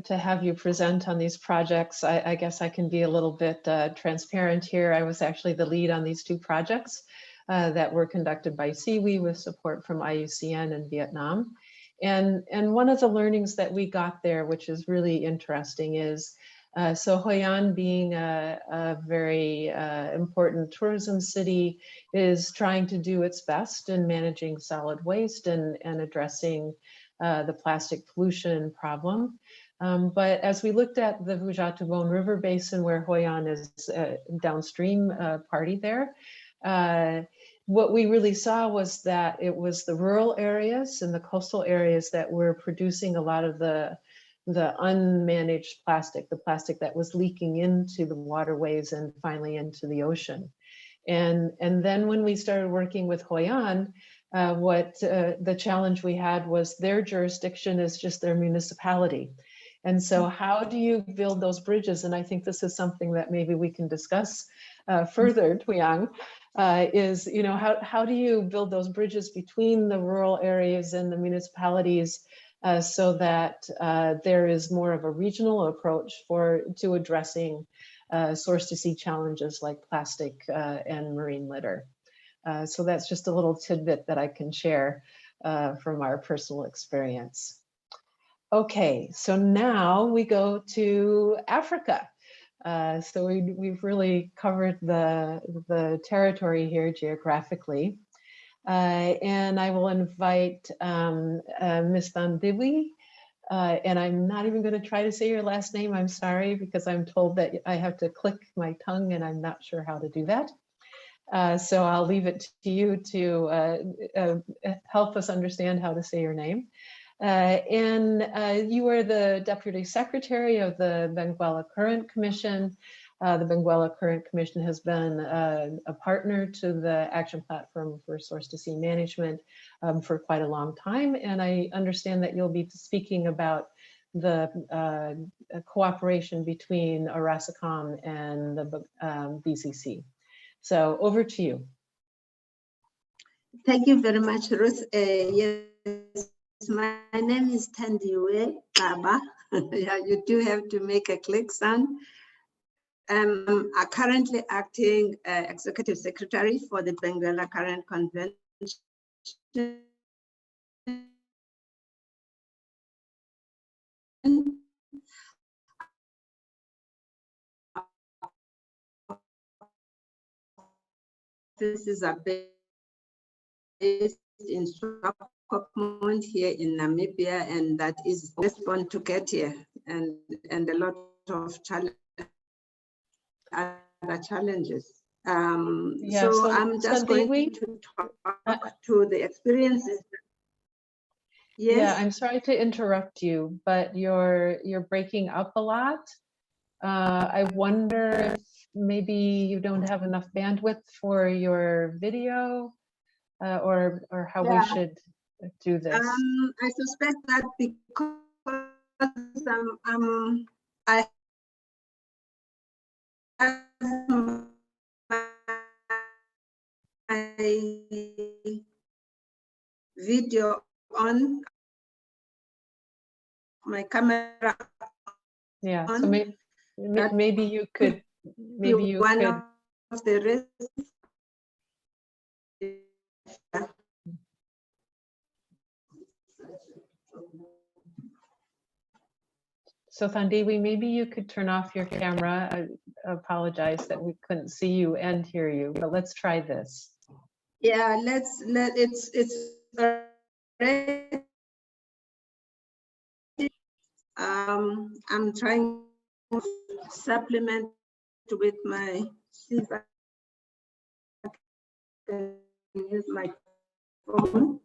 have you present on these projects. I guess I can be a little bit transparent here. I was actually the lead on these 2 projects that were conducted by SIWI with support from IUCN in Vietnam. And one of the learnings that we got there, which is really interesting, is so Hoi An, being a very important tourism city, is trying to do its best in managing solid waste and addressing the plastic pollution problem. But as we looked at the Vuja-Tubon River Basin, where Hoi An is downstream party there, what we really saw was that it was the rural areas and the coastal areas that were producing a lot of the unmanaged plastic, the plastic that was leaking into the waterways and finally into the ocean. And then when we started working with Hoi An, the challenge we had was their jurisdiction is just their municipality. And so how do you build those bridges? And I think this is something that maybe we can discuss further, Thuy-Anh, is, you know, how do you build those bridges between the rural areas and the municipalities so that there is more of a regional approach to addressing source-to-sea challenges like plastic and marine litter. So that's just a little tidbit that I can share from our personal experience. Okay, so now we go to Africa. So we've really covered the territory here geographically. And I will invite Ms. Thandiwe, and I'm not even going to try to say your last name. I'm sorry, because I'm told that I have to click my tongue and I'm not sure how to do that. So I'll leave it to you to help us understand how to say your name. And you are the Deputy Secretary of the Benguela Current Commission. The Benguela Current Commission has been a partner to the Action Platform for Source to Sea Management for quite a long time. And I understand that you'll be speaking about the cooperation between Orascom and the BCC. So over to you. Thank you very much, Ruth. Yes, my name is Thandiwe Baba. Yeah, you do have to make a click sound. I'm currently acting Executive Secretary for the Benguela Current Convention. This is a based in Swakopmund here in Namibia, and that is respond to get here, and a lot of other challenges. So I'm just going to talk to the experiences. Yes. Yeah, I'm sorry to interrupt you, but you're breaking up a lot. I wonder if maybe you don't have enough bandwidth for your video, or how we should do this. I suspect that because I have my video on, my camera. Yeah, on, so maybe you could one of the rest. So Thandiwe, maybe you could turn off your camera. I apologize that we couldn't see you and hear you, but let's try this. Yeah, it's already, I'm trying to supplement with my, see if I can use my phone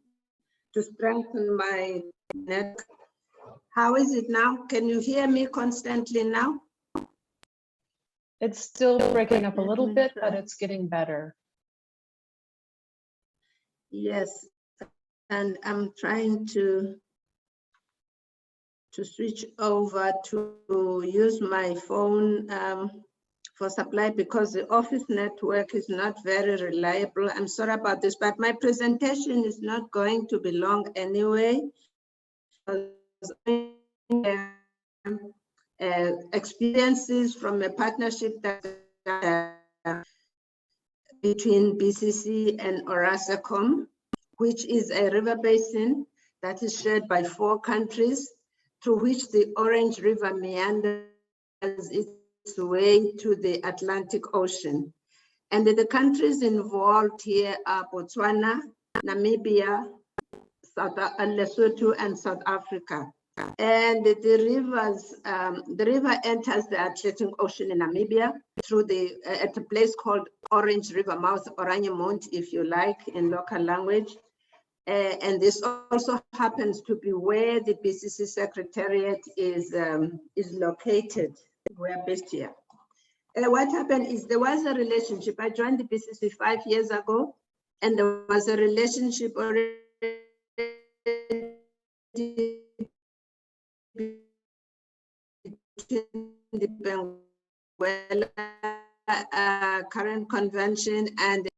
to strengthen my neck. How is it now? Can you hear me constantly now? It's still breaking up a little bit, but it's getting better. Yes, and I'm trying to switch over to use my phone for supply because the office network is not very reliable. I'm sorry about this, but my presentation is not going to be long anyway. Experiences from a partnership that between BCC and Orascom, which is a river basin that is shared by 4 countries, through which the Orange River meanders its way to the Atlantic Ocean. And the countries involved here are Botswana, Namibia, Lesotho, and South Africa. And the river enters the Atlantic Ocean in Namibia through at a place called Orange River Mouth, Oranje-Mond, if you like, in local language. And this also happens to be where the BCC Secretariat is located. We're based here. What happened is there was a relationship. I joined the BCC 5 years ago, and there was a relationship already between the Benguela Current Convention and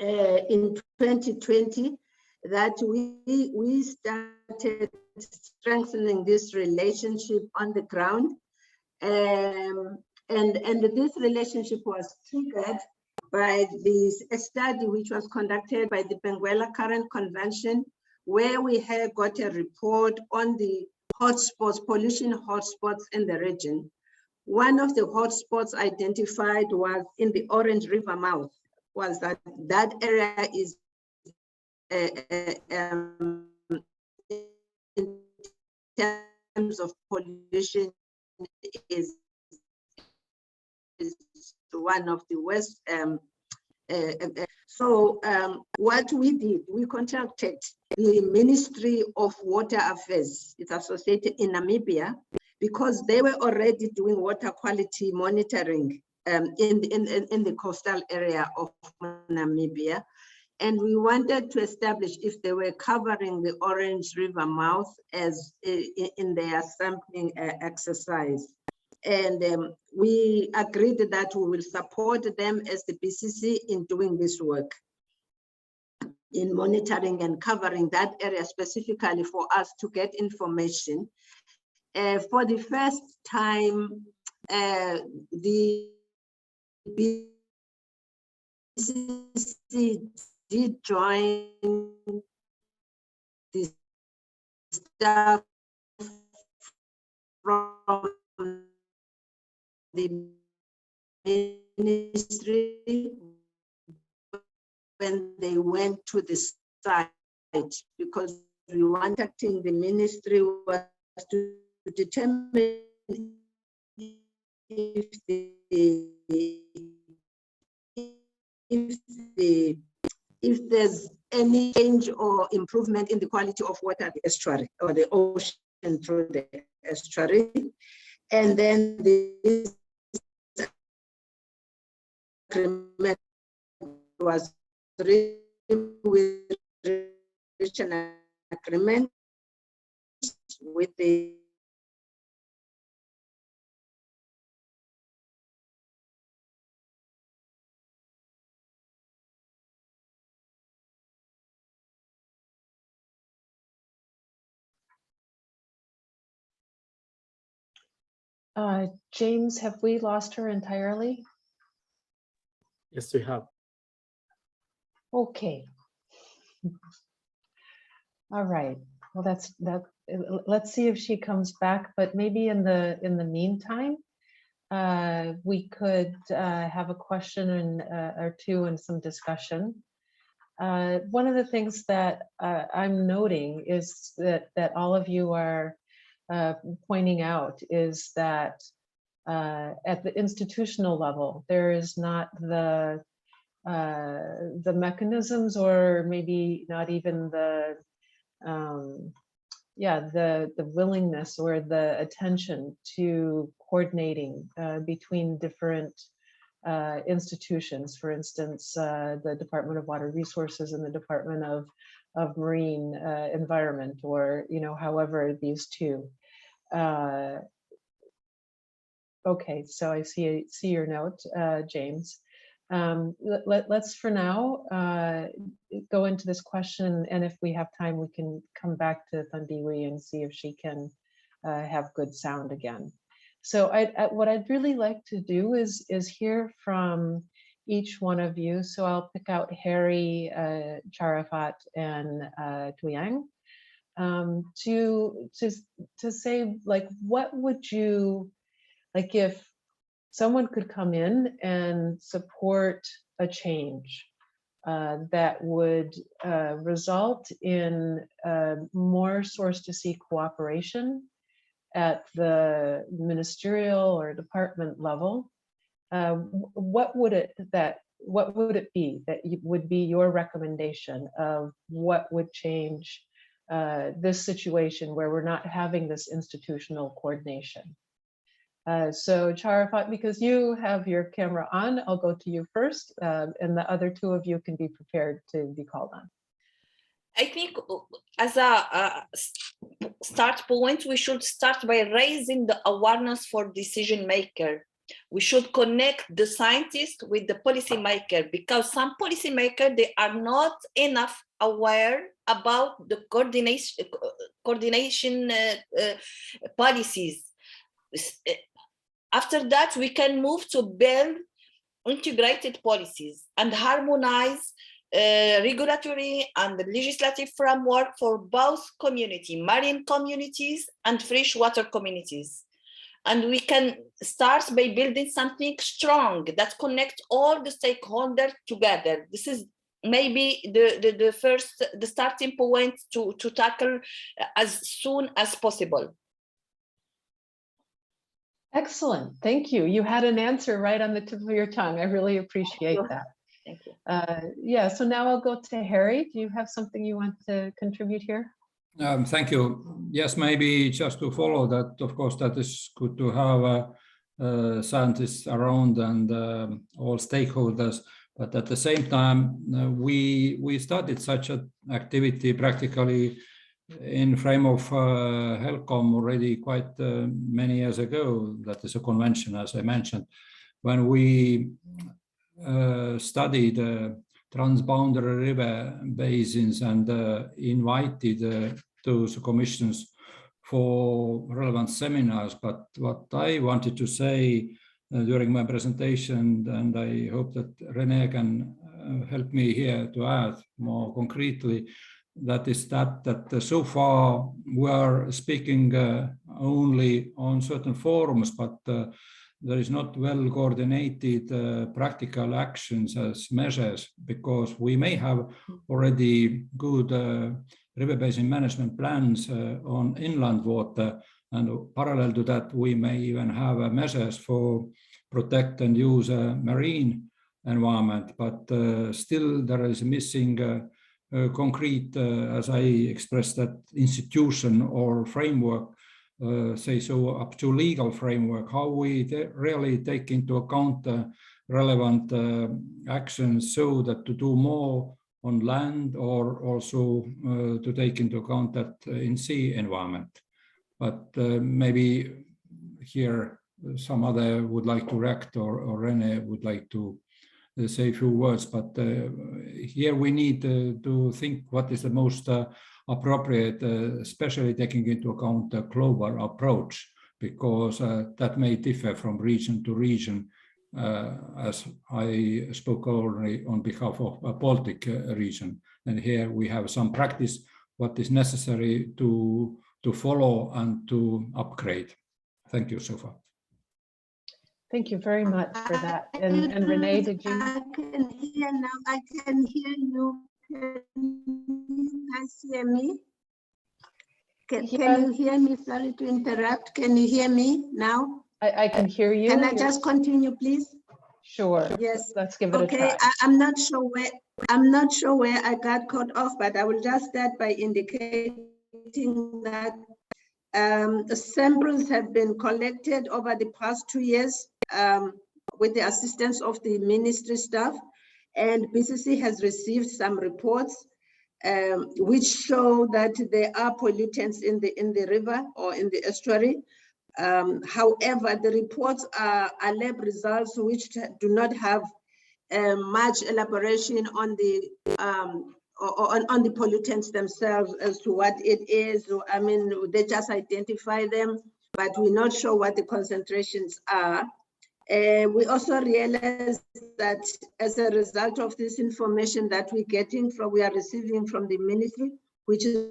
in 2020 that we started strengthening this relationship on the ground. And this relationship was triggered by a study which was conducted by the Benguela Current Convention, where we have got a report on the hotspots, pollution hotspots in the region. One of the hotspots identified was in the Orange River mouth, was that area is in terms of pollution is one of the worst. So what we did, we contacted the Ministry of Water Affairs. It's associated in Namibia, because they were already doing water quality monitoring in the coastal area of Namibia. And we wanted to establish if they were covering the Orange River mouth as in their sampling exercise. And we agreed that we will support them as the BCC in doing this work, in monitoring and covering that area specifically for us to get information. For the first time, the BCC did join the staff from the ministry when they went to the site, because we were contacting the ministry was to determine if there's any change or improvement in the quality of water at the estuary or the ocean through the estuary. And then this agreement was reached an agreement with the James, have we lost her entirely? Yes, we have. Okay. All right. Well, that's that. Let's see if she comes back. But maybe in the meantime, we could have a question or two and some discussion. One of the things that I'm noting is that all of you are pointing out is that at the institutional level, there is not the mechanisms, or maybe not even the willingness or the attention to coordinating between different institutions. For instance, the Department of Water Resources and the Department of Marine Environment, or however these two. Okay, so I see your note, James. Let's for now go into this question, and if we have time, we can come back to Thandiwe and see if she can have good sound again. So what I'd really like to do is hear from each one of you. So I'll pick out Harry, Charafat, and Tuyang to say, like, what would you, like, if someone could come in and support a change that would result in more source-to-sea cooperation at the ministerial or department level, what would it be that would be your recommendation of what would change this situation where we're not having this institutional coordination? So Charafat, because you have your camera on, I'll go to you first, and the other two of you can be prepared to be called on. I think as a start point, we should start by raising the awareness for decision maker. We should connect the scientist with the policy maker, because some policy maker, they are not enough aware about the coordination policies. After that, we can move to build integrated policies and harmonize regulatory and legislative framework for both community, marine communities and freshwater communities. And we can start by building something strong that connects all the stakeholders together. This is maybe the starting point to tackle as soon as possible. Excellent, thank you. You had an answer right on the tip of your tongue. I really appreciate that. Thank you. Yeah, so now I'll go to Harry. Do you have something you want to contribute here? Thank you. Yes, maybe just to follow that, of course, that is good to have scientists around and all stakeholders. But at the same time, we started such an activity practically in frame of HELCOM already quite many years ago. That is a convention, as I mentioned, when we studied transboundary river basins and invited those commissions for relevant seminars. But what I wanted to say during my presentation, and I hope that Rene can help me here to add more concretely, that is that so far we are speaking only on certain forums, but there is not well coordinated practical actions as measures, because we may have already good river basin management plans on inland water, and parallel to that we may even have measures for protect and use marine environment, but still there is missing concrete, as I expressed, that institution or framework, say so, up to legal framework, how we really take into account relevant actions, so that to do more on land or also to take into account that in sea environment. But maybe here some other would like to react, or Rene would like to say a few words, but here we need to think what is the most appropriate, especially taking into account the global approach, because that may differ from region to region, as I spoke already on behalf of a Baltic region. And here we have some practice, what is necessary to follow and to upgrade. Thank you so far. Thank you very much for that. And Renee, did you? I can hear now. I can hear you. Can you guys hear me? Can you hear me? Sorry to interrupt. Can you hear me now? I can hear you. Can I just continue, please? Sure. Yes. Let's give it a try. Okay. I'm not sure where I got cut off, but I will just start by indicating that the samples have been collected over the past 2 years with the assistance of the ministry staff, and BCC has received some reports which show that there are pollutants in the river or in the estuary. However, the reports are lab results which do not have much elaboration on the on the pollutants themselves as to what it is. I mean, they just identify them, but we're not sure what the concentrations are. We also realize that as a result of this information that we are receiving from the ministry, which is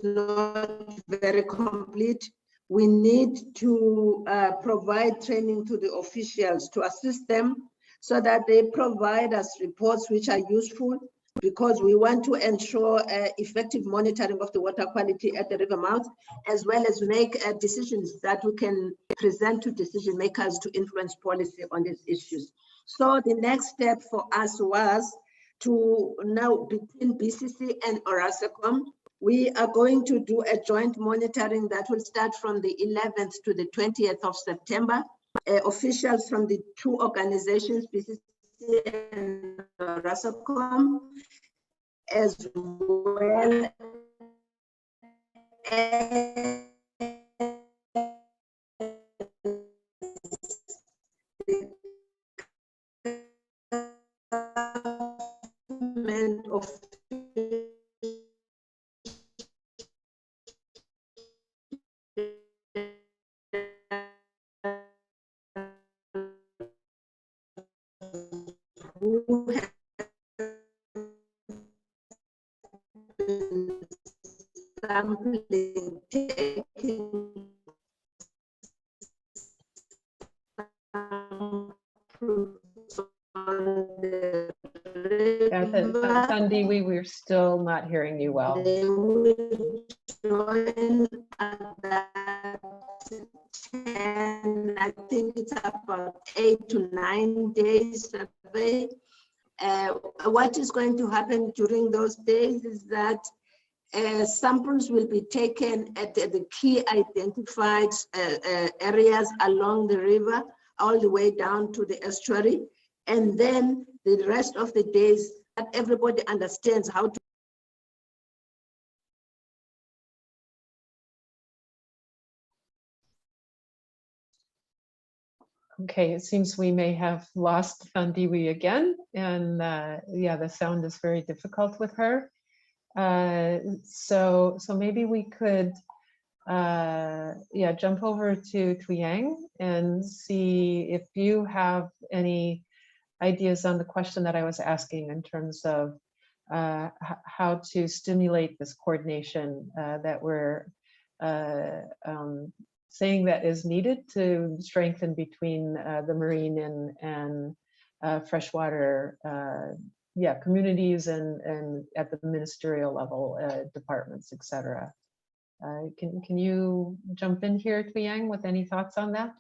not very complete, we need to provide training to the officials to assist them so that they provide us reports which are useful, because we want to ensure effective monitoring of the water quality at the river mouth, as well as make decisions that we can present to decision makers to influence policy on these issues. So the next step for us was to now, between BCC and Orascom, we are going to do a joint monitoring that will start from the 11th to the 20th of September. Officials from the two organizations, BCC and Orascom, as well as the government of who have sampling taking Sandy, we're still not hearing you well. They will join about 10, I think it's about 8 to 9 days survey. What is going to happen during those days is that samples will be taken at the key identified areas along the river, all the way down to the estuary. And then the rest of the days that everybody understands how to. Okay, it seems we may have lost Thandiwe again, and yeah, the sound is very difficult with her. So maybe we could yeah, jump over to Tuyang and see if you have any ideas on the question that I was asking in terms of how to stimulate this coordination that we're saying that is needed to strengthen between the marine and freshwater yeah, communities and at the ministerial level, departments, etc. Can you jump in here, Tuyang, with any thoughts on that?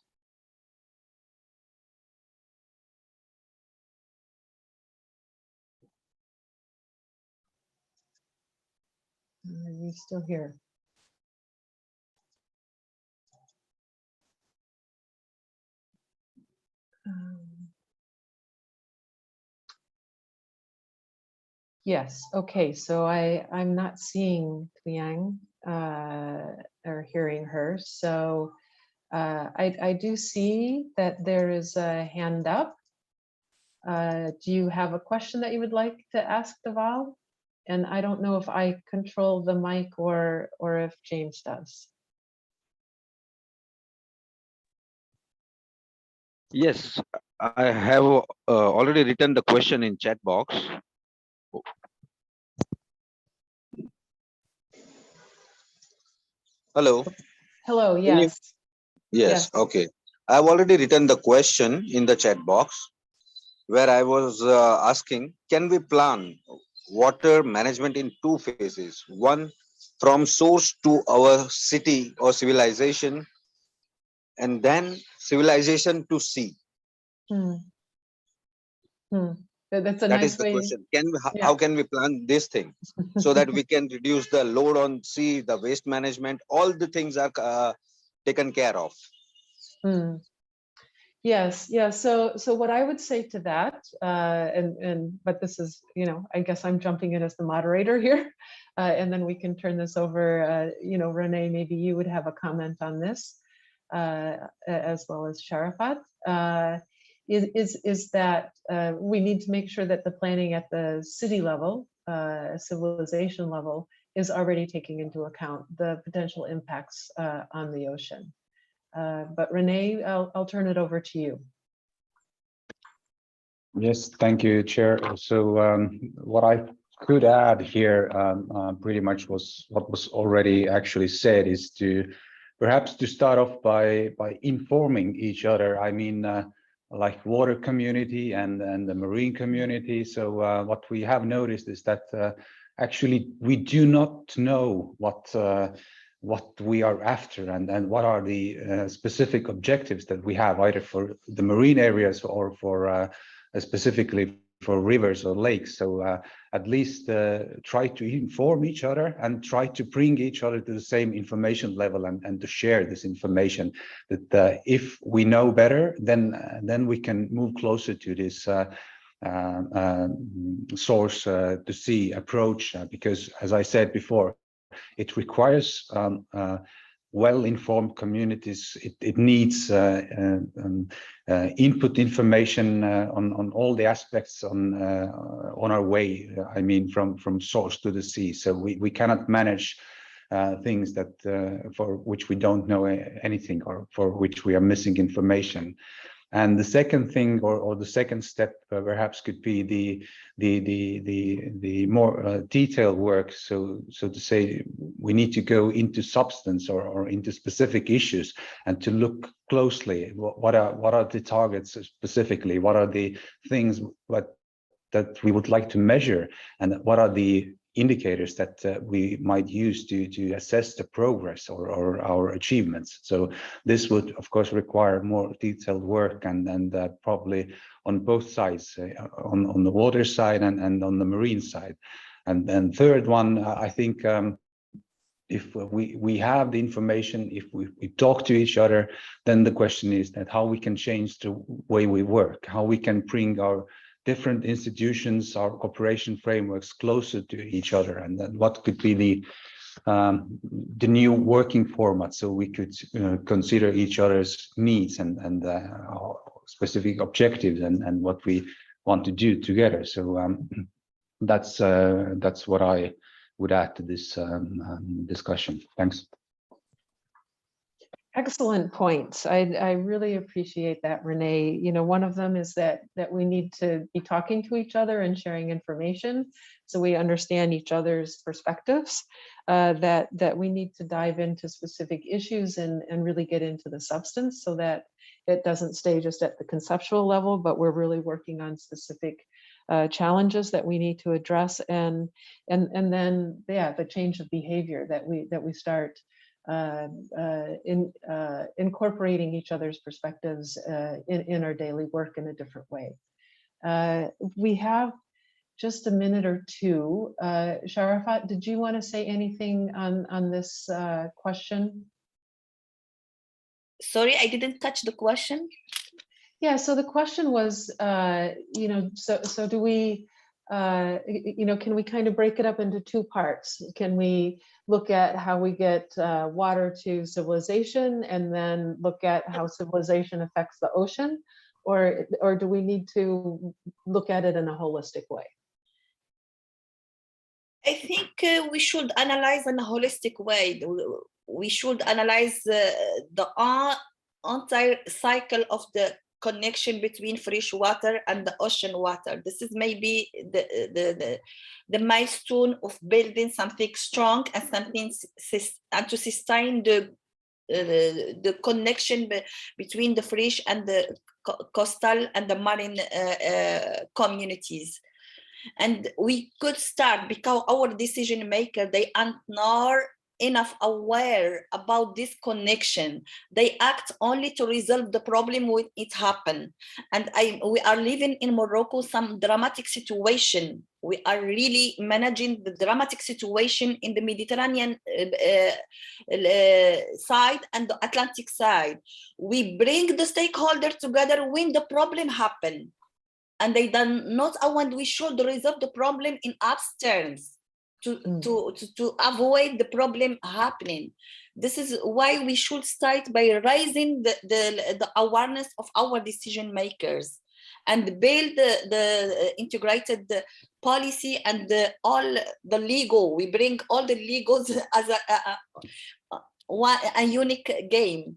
Are you still here? Yes, okay, so I'm not seeing Tuyang or hearing her. So I do see that there is a hand up. Do you have a question that you would like to ask Deval? And I don't know if I control the mic or if James does. Yes, I have already written the question in chat box. Hello. Hello, yes. Yes, okay. I've already written the question in the chat box where I was asking, can we plan water management in 2 phases? One, from source to our city or civilization, and then civilization to sea. That's a That nice is the way. question. Can we, Yeah. how can we plan this thing so that we can reduce the load on sea, the waste management, all the things are taken care of. Yes, yeah. So what I would say to that, but this is, you know, I guess I'm jumping in as the moderator here, and then we can turn this over. You know, Renee, maybe you would have a comment on this, as well as Sharafat. Is that we need to make sure that the planning at the city level, civilization level, is already taking into account the potential impacts on the ocean. But Renee, I'll turn it over to you. Yes, thank you, Chair. So what I could add here pretty much was what was already actually said, is to perhaps to start off by informing each other. I mean, like water community and the marine community. So what we have noticed is that actually we do not know what we are after and what are the specific objectives that we have, either for the marine areas or for specifically for rivers or lakes. So at least try to inform each other and try to bring each other to the same information level and to share this information, that if we know better, then we can move closer to this source to sea approach, because as I said before, it requires well-informed communities. It needs input information on all the aspects on our way. I mean, from source to the sea. So we cannot manage things that for which we don't know anything, or for which we are missing information. And the second thing, or the second step, perhaps could be the more detailed work. So to say, we need to go into substance or into specific issues and to look closely. What are the targets specifically? What are the things that we would like to measure, and what are the indicators that we might use to assess the progress or our achievements? So this would, of course, require more detailed work and probably on both sides, on the water side and on the marine side. And then third one, I think if we have the information, if we talk to each other, then the question is that how we can change the way we work, how we can bring our different institutions, our cooperation frameworks closer to each other, and then what could be the new working format, so we could consider each other's needs and our specific objectives and what we want to do together. So that's what I would add to this discussion. Thanks. Excellent points. I really appreciate that, Renee. You know, one of them is that we need to be talking to each other and sharing information so we understand each other's perspectives, that we need to dive into specific issues and really get into the substance so that it doesn't stay just at the conceptual level, but we're really working on specific challenges that we need to address, and then the change of behavior that we start incorporating each other's perspectives in our daily work in a different way. We have just a minute or two. Sharafat, did you want to say anything on this question? Sorry, I didn't catch the question. Yeah, so the question was, you know, so do we, you know, can we kind of break it up into two parts? Can we look at how we get water to civilization and then look at how civilization affects the ocean? Or do we need to look at it in a holistic way? I think we should analyze in a holistic way. We should analyze the entire cycle of the connection between fresh water and the ocean water. This is maybe the milestone of building something strong and something and to sustain the connection between the fresh and the coastal and the marine communities. And we could start, because our decision maker, they aren't not enough aware about this connection. They act only to resolve the problem when it happens. And we are living in Morocco some dramatic situation. We are really managing the dramatic situation in the Mediterranean side and the Atlantic side. We bring the stakeholders together when the problem happens. And they done not when we should resolve the problem in upstreams to avoid the problem happening. This is why we should start by raising the awareness of our decision makers and build the integrated policy and all the legal. We bring all the legals as a unique game.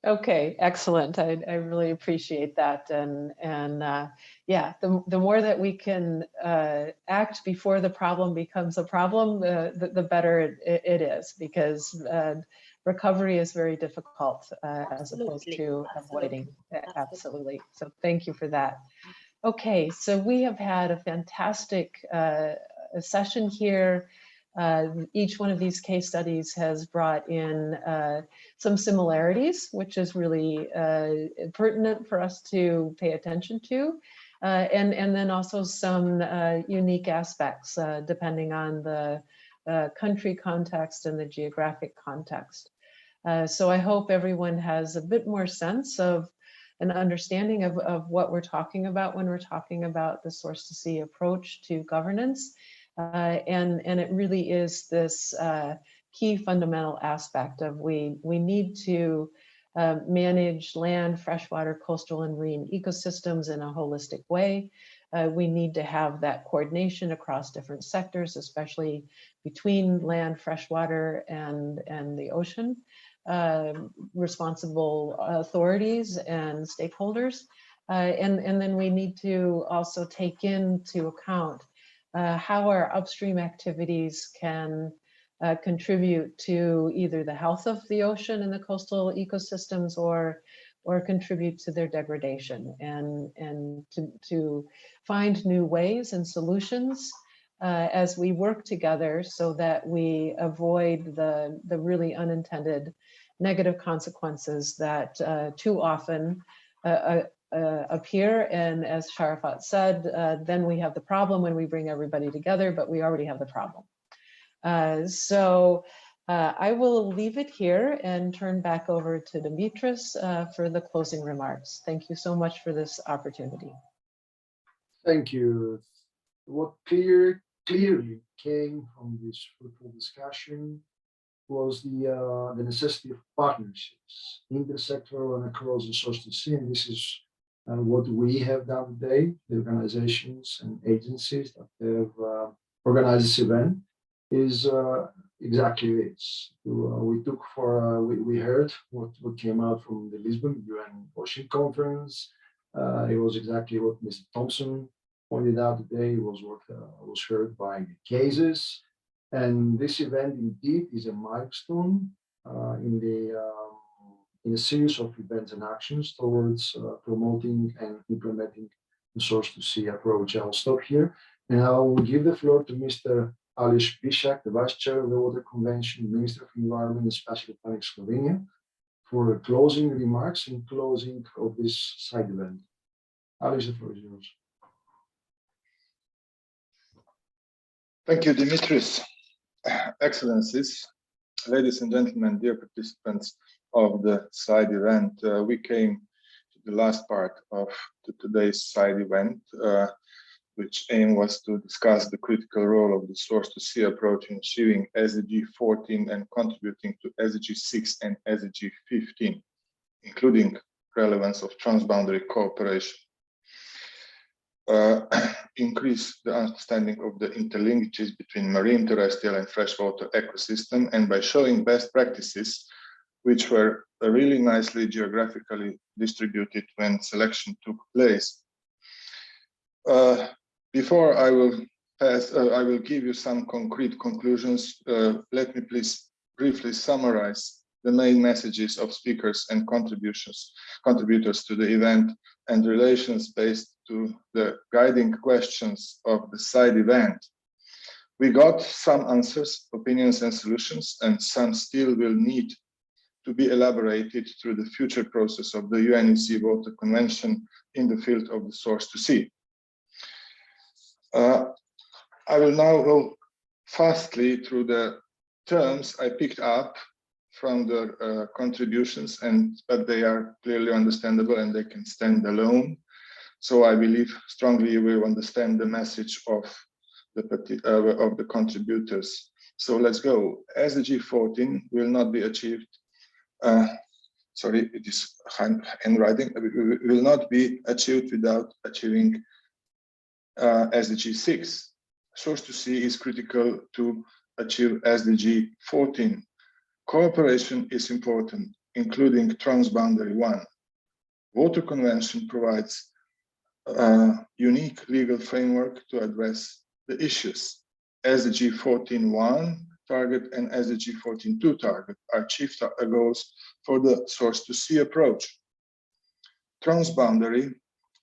Okay, excellent. I really appreciate that, and yeah, the more that we can act before the problem becomes a problem, the better it is, because recovery is very difficult as opposed to avoiding. Absolutely. So thank you for that. Okay, so we have had a fantastic session here. Each one of these case studies has brought in some similarities, which is really pertinent for us to pay attention to, and then also some unique aspects depending on the country context and the geographic context. So I hope everyone has a bit more sense of an understanding of what we're talking about when we're talking about the source to sea approach to governance. And it really is this key fundamental aspect of we need to manage land, freshwater, coastal, and marine ecosystems in a holistic way. We need to have that coordination across different sectors, especially between land, freshwater, and the ocean. responsible authorities and stakeholders. And then we need to also take into account how our upstream activities can contribute to either the health of the ocean and the coastal ecosystems or contribute to their degradation, and to find new ways and solutions as we work together so that we avoid the really unintended negative consequences that too often appear. And as Sharafat said, then we have the problem when we bring everybody together, but we already have the problem. So I will leave it here and turn back over to Dimitris for the closing remarks. Thank you so much for this opportunity. Thank you. What clearly came from this fruitful discussion was the necessity of partnerships, intersectoral and across the source to sea. And this is what we have done today, the organizations and agencies that have organized this event, is exactly this. We heard what came out from the Lisbon UN Ocean Conference. It was exactly what Mr. Thompson pointed out today. It was what was heard by the cases. And this event indeed is a milestone in a series of events and actions towards promoting and implementing the source to sea approach. I'll stop here and I will give the floor to Mr. Aleš Bišak, the Vice Chair of the Water Convention, Minister of Environment and Spatial Planning Slovenia, for closing remarks and closing of this side event. Aleš, the floor is yours. Thank you, Dimitris. Excellencies, ladies and gentlemen, dear participants of the side event, we came to the last part of today's side event, which aim was to discuss the critical role of the source-to-sea approach in achieving SDG 14 and contributing to SDG 6 and SDG 15, including relevance of transboundary cooperation. Increase the understanding of the interlinkages between marine, terrestrial, and freshwater ecosystem, and by showing best practices, which were really nicely geographically distributed when selection took place. Before I will pass, I will give you some concrete conclusions. Let me please briefly summarize the main messages of speakers and contributors to the event and relations based to the guiding questions of the side event. We got some answers, opinions, and solutions, and some still will need to be elaborated through the future process of the UNECE Water Convention in the field of the source to sea. I will now go fastly through the terms I picked up from the contributions, but they are clearly understandable and they can stand alone. So I believe strongly you will understand the message of the contributors. So let's go. SDG 14 will not be achieved. Sorry, it is handwriting. Will not be achieved without achieving SDG 6. Source to sea is critical to achieve SDG 14. Cooperation is important, including transboundary 1. Water Convention provides a unique legal framework to address the issues. SDG 14.1 target and SDG 14.2 target are chief goals for the source to sea approach. Transboundary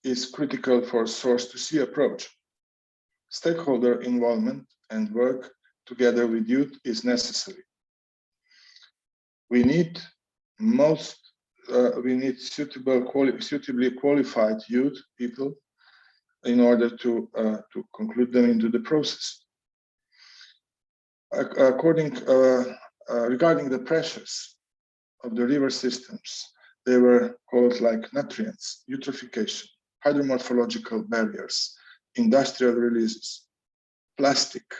is critical for source to sea approach. Stakeholder involvement and work together with youth is necessary. We need suitably qualified youth people in order to conclude them into the process. Regarding the pressures of the river systems, they were called like nutrients, eutrophication, hydromorphological barriers, industrial releases, plastic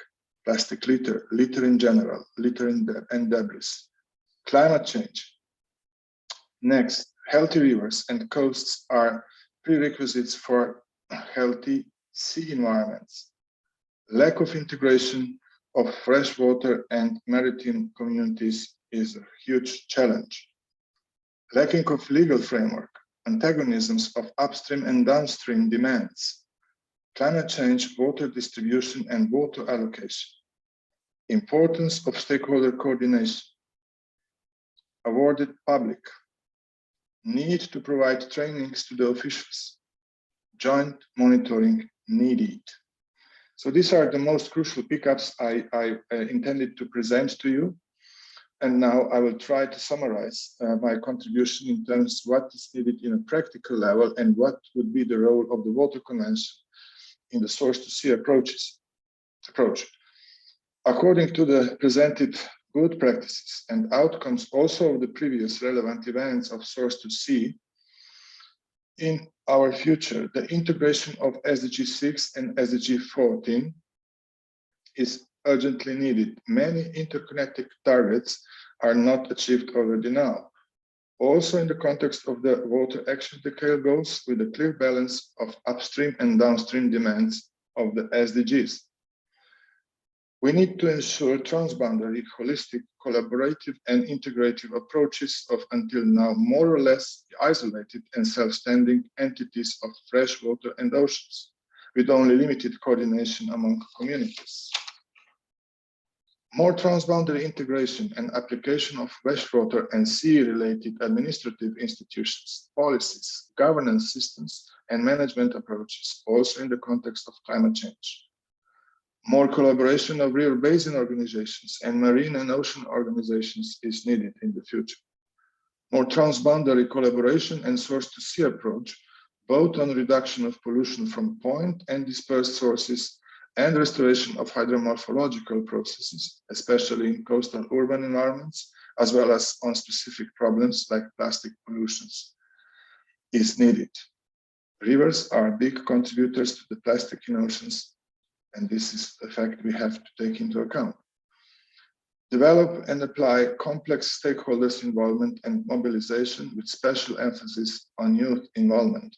litter in general, litter and debris, climate change. Next, healthy rivers and coasts are prerequisites for healthy sea environments. Lack of integration of freshwater and maritime communities is a huge challenge. Lacking of legal framework, antagonisms of upstream and downstream demands, climate change, water distribution and water allocation, importance of stakeholder coordination, awarded public, need to provide trainings to the officials, joint monitoring needed. So these are the most crucial pickups I intended to present to you. And now I will try to summarize my contribution in terms of what is needed in a practical level and what would be the role of the Water Convention in the source-to-sea approach. According to the presented good practices and outcomes also of the previous relevant events of source-to-sea, in our future, the integration of SDG 6 and SDG 14 is urgently needed. Many interconnected targets are not achieved already now. Also in the context of the water action decade goals with a clear balance of upstream and downstream demands of the SDGs. We need to ensure transboundary, holistic, collaborative, and integrative approaches of until now more or less isolated and self-standing entities of freshwater and oceans, with only limited coordination among communities. More transboundary integration and application of freshwater and sea-related administrative institutions, policies, governance systems, and management approaches, also in the context of climate change. More collaboration of river basin organizations and marine and ocean organizations is needed in the future. More transboundary collaboration and source-to-sea approach, both on reduction of pollution from point and dispersed sources and restoration of hydromorphological processes, especially in coastal urban environments, as well as on specific problems like plastic pollutions, is needed. Rivers are big contributors to the plastic in oceans, and this is a fact we have to take into account. Develop and apply complex stakeholders' involvement and mobilization with special emphasis on youth involvement.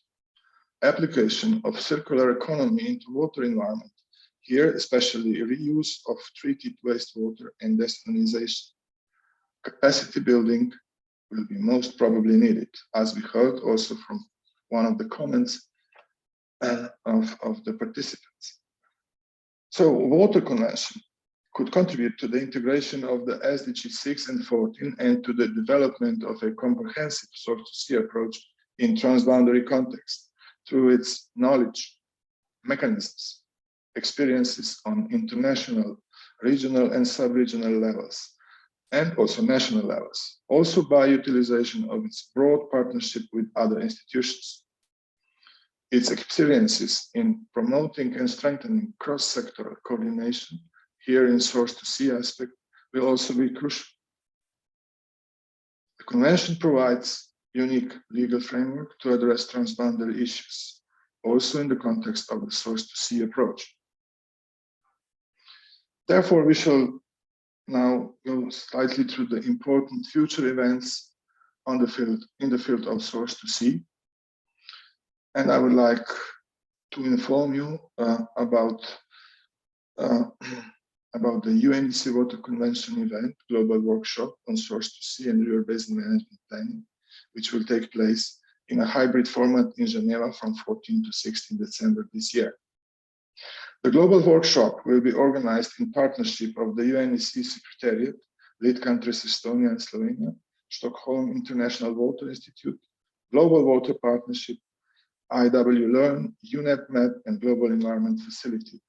Application of circular economy into water environment, here especially reuse of treated wastewater and desalinization. Capacity building will be most probably needed, as we heard also from one of the comments of the participants. So Water Convention could contribute to the integration of the SDG 6 and 14 and to the development of a comprehensive source-to-sea approach in transboundary context through its knowledge, mechanisms, experiences on international, regional and sub-regional levels, and also national levels, also by utilization of its broad partnership with other institutions. Its experiences in promoting and strengthening cross-sectoral coordination here in source-to-sea aspect will also be crucial. The Convention provides unique legal framework to address transboundary issues, also in the context of the source-to-sea approach. Therefore, we shall now go slightly through the important future events in the field of source-to-sea. And I would like to inform you about the UNECE Water Convention event, Global Workshop on Source-to-Sea and River Basin Management Planning, which will take place in a hybrid format in Geneva from 14 to 16 December this year. The Global Workshop will be organized in partnership of the UNECE Secretariat, lead countries Estonia and Slovenia, Stockholm International Water Institute, Global Water Partnership, IW Learn, UNEP MEP, and Global Environment Facility.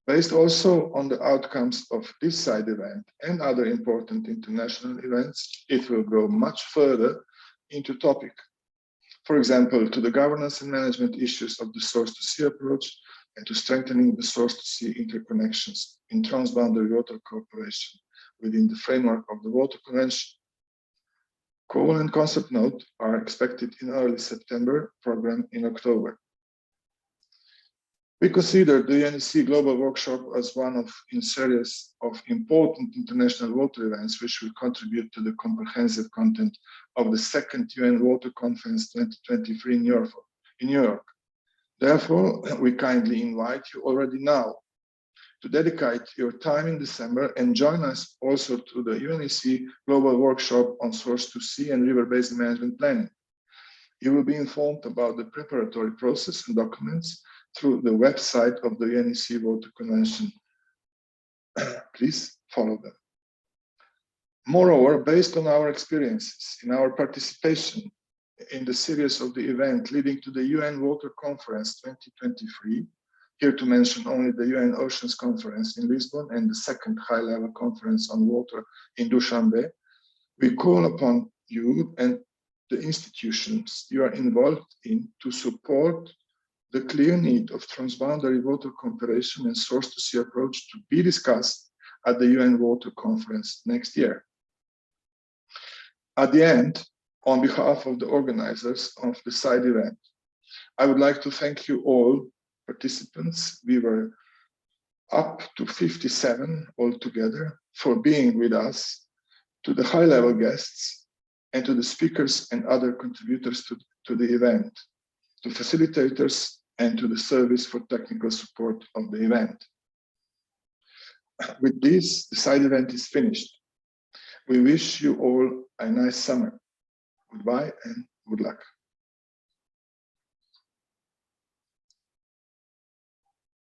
Based also on the outcomes of this side event and other important international events, it will go much further into topic. For example, to the governance and management issues of the source-to-sea approach and to strengthening the source-to-sea interconnections in transboundary water cooperation within the framework of the Water Convention. Call and concept note are expected in early September, program in October. We consider the UNECE Global Workshop as one of a series of important international water events which will contribute to the comprehensive content of the second UN Water Conference 2023 in New York. Therefore, we kindly invite you already now to dedicate your time in December and join us also to the UNECE Global Workshop on Source to Sea and River Basin Management Planning. You will be informed about the preparatory process and documents through the website of the UNECE Water Convention. Please follow them. Moreover, based on our experiences in our participation in the series of the event leading to the UN Water Conference 2023, here to mention only the UN Oceans Conference in Lisbon and the second high-level conference on water in Dushanbe, we call upon you and the institutions you are involved in to support the clear need of transboundary water cooperation and source-to-sea approach to be discussed at the UN Water Conference next year. At the end, on behalf of the organizers of the SIDE event, I would like to thank you all participants. We were up to 57 altogether for being with us, to the high-level guests, and to the speakers and other contributors to the event, to facilitators, and to the service for technical support of the event. With this, the SIDE event is finished. We wish you all a nice summer. Goodbye and good luck.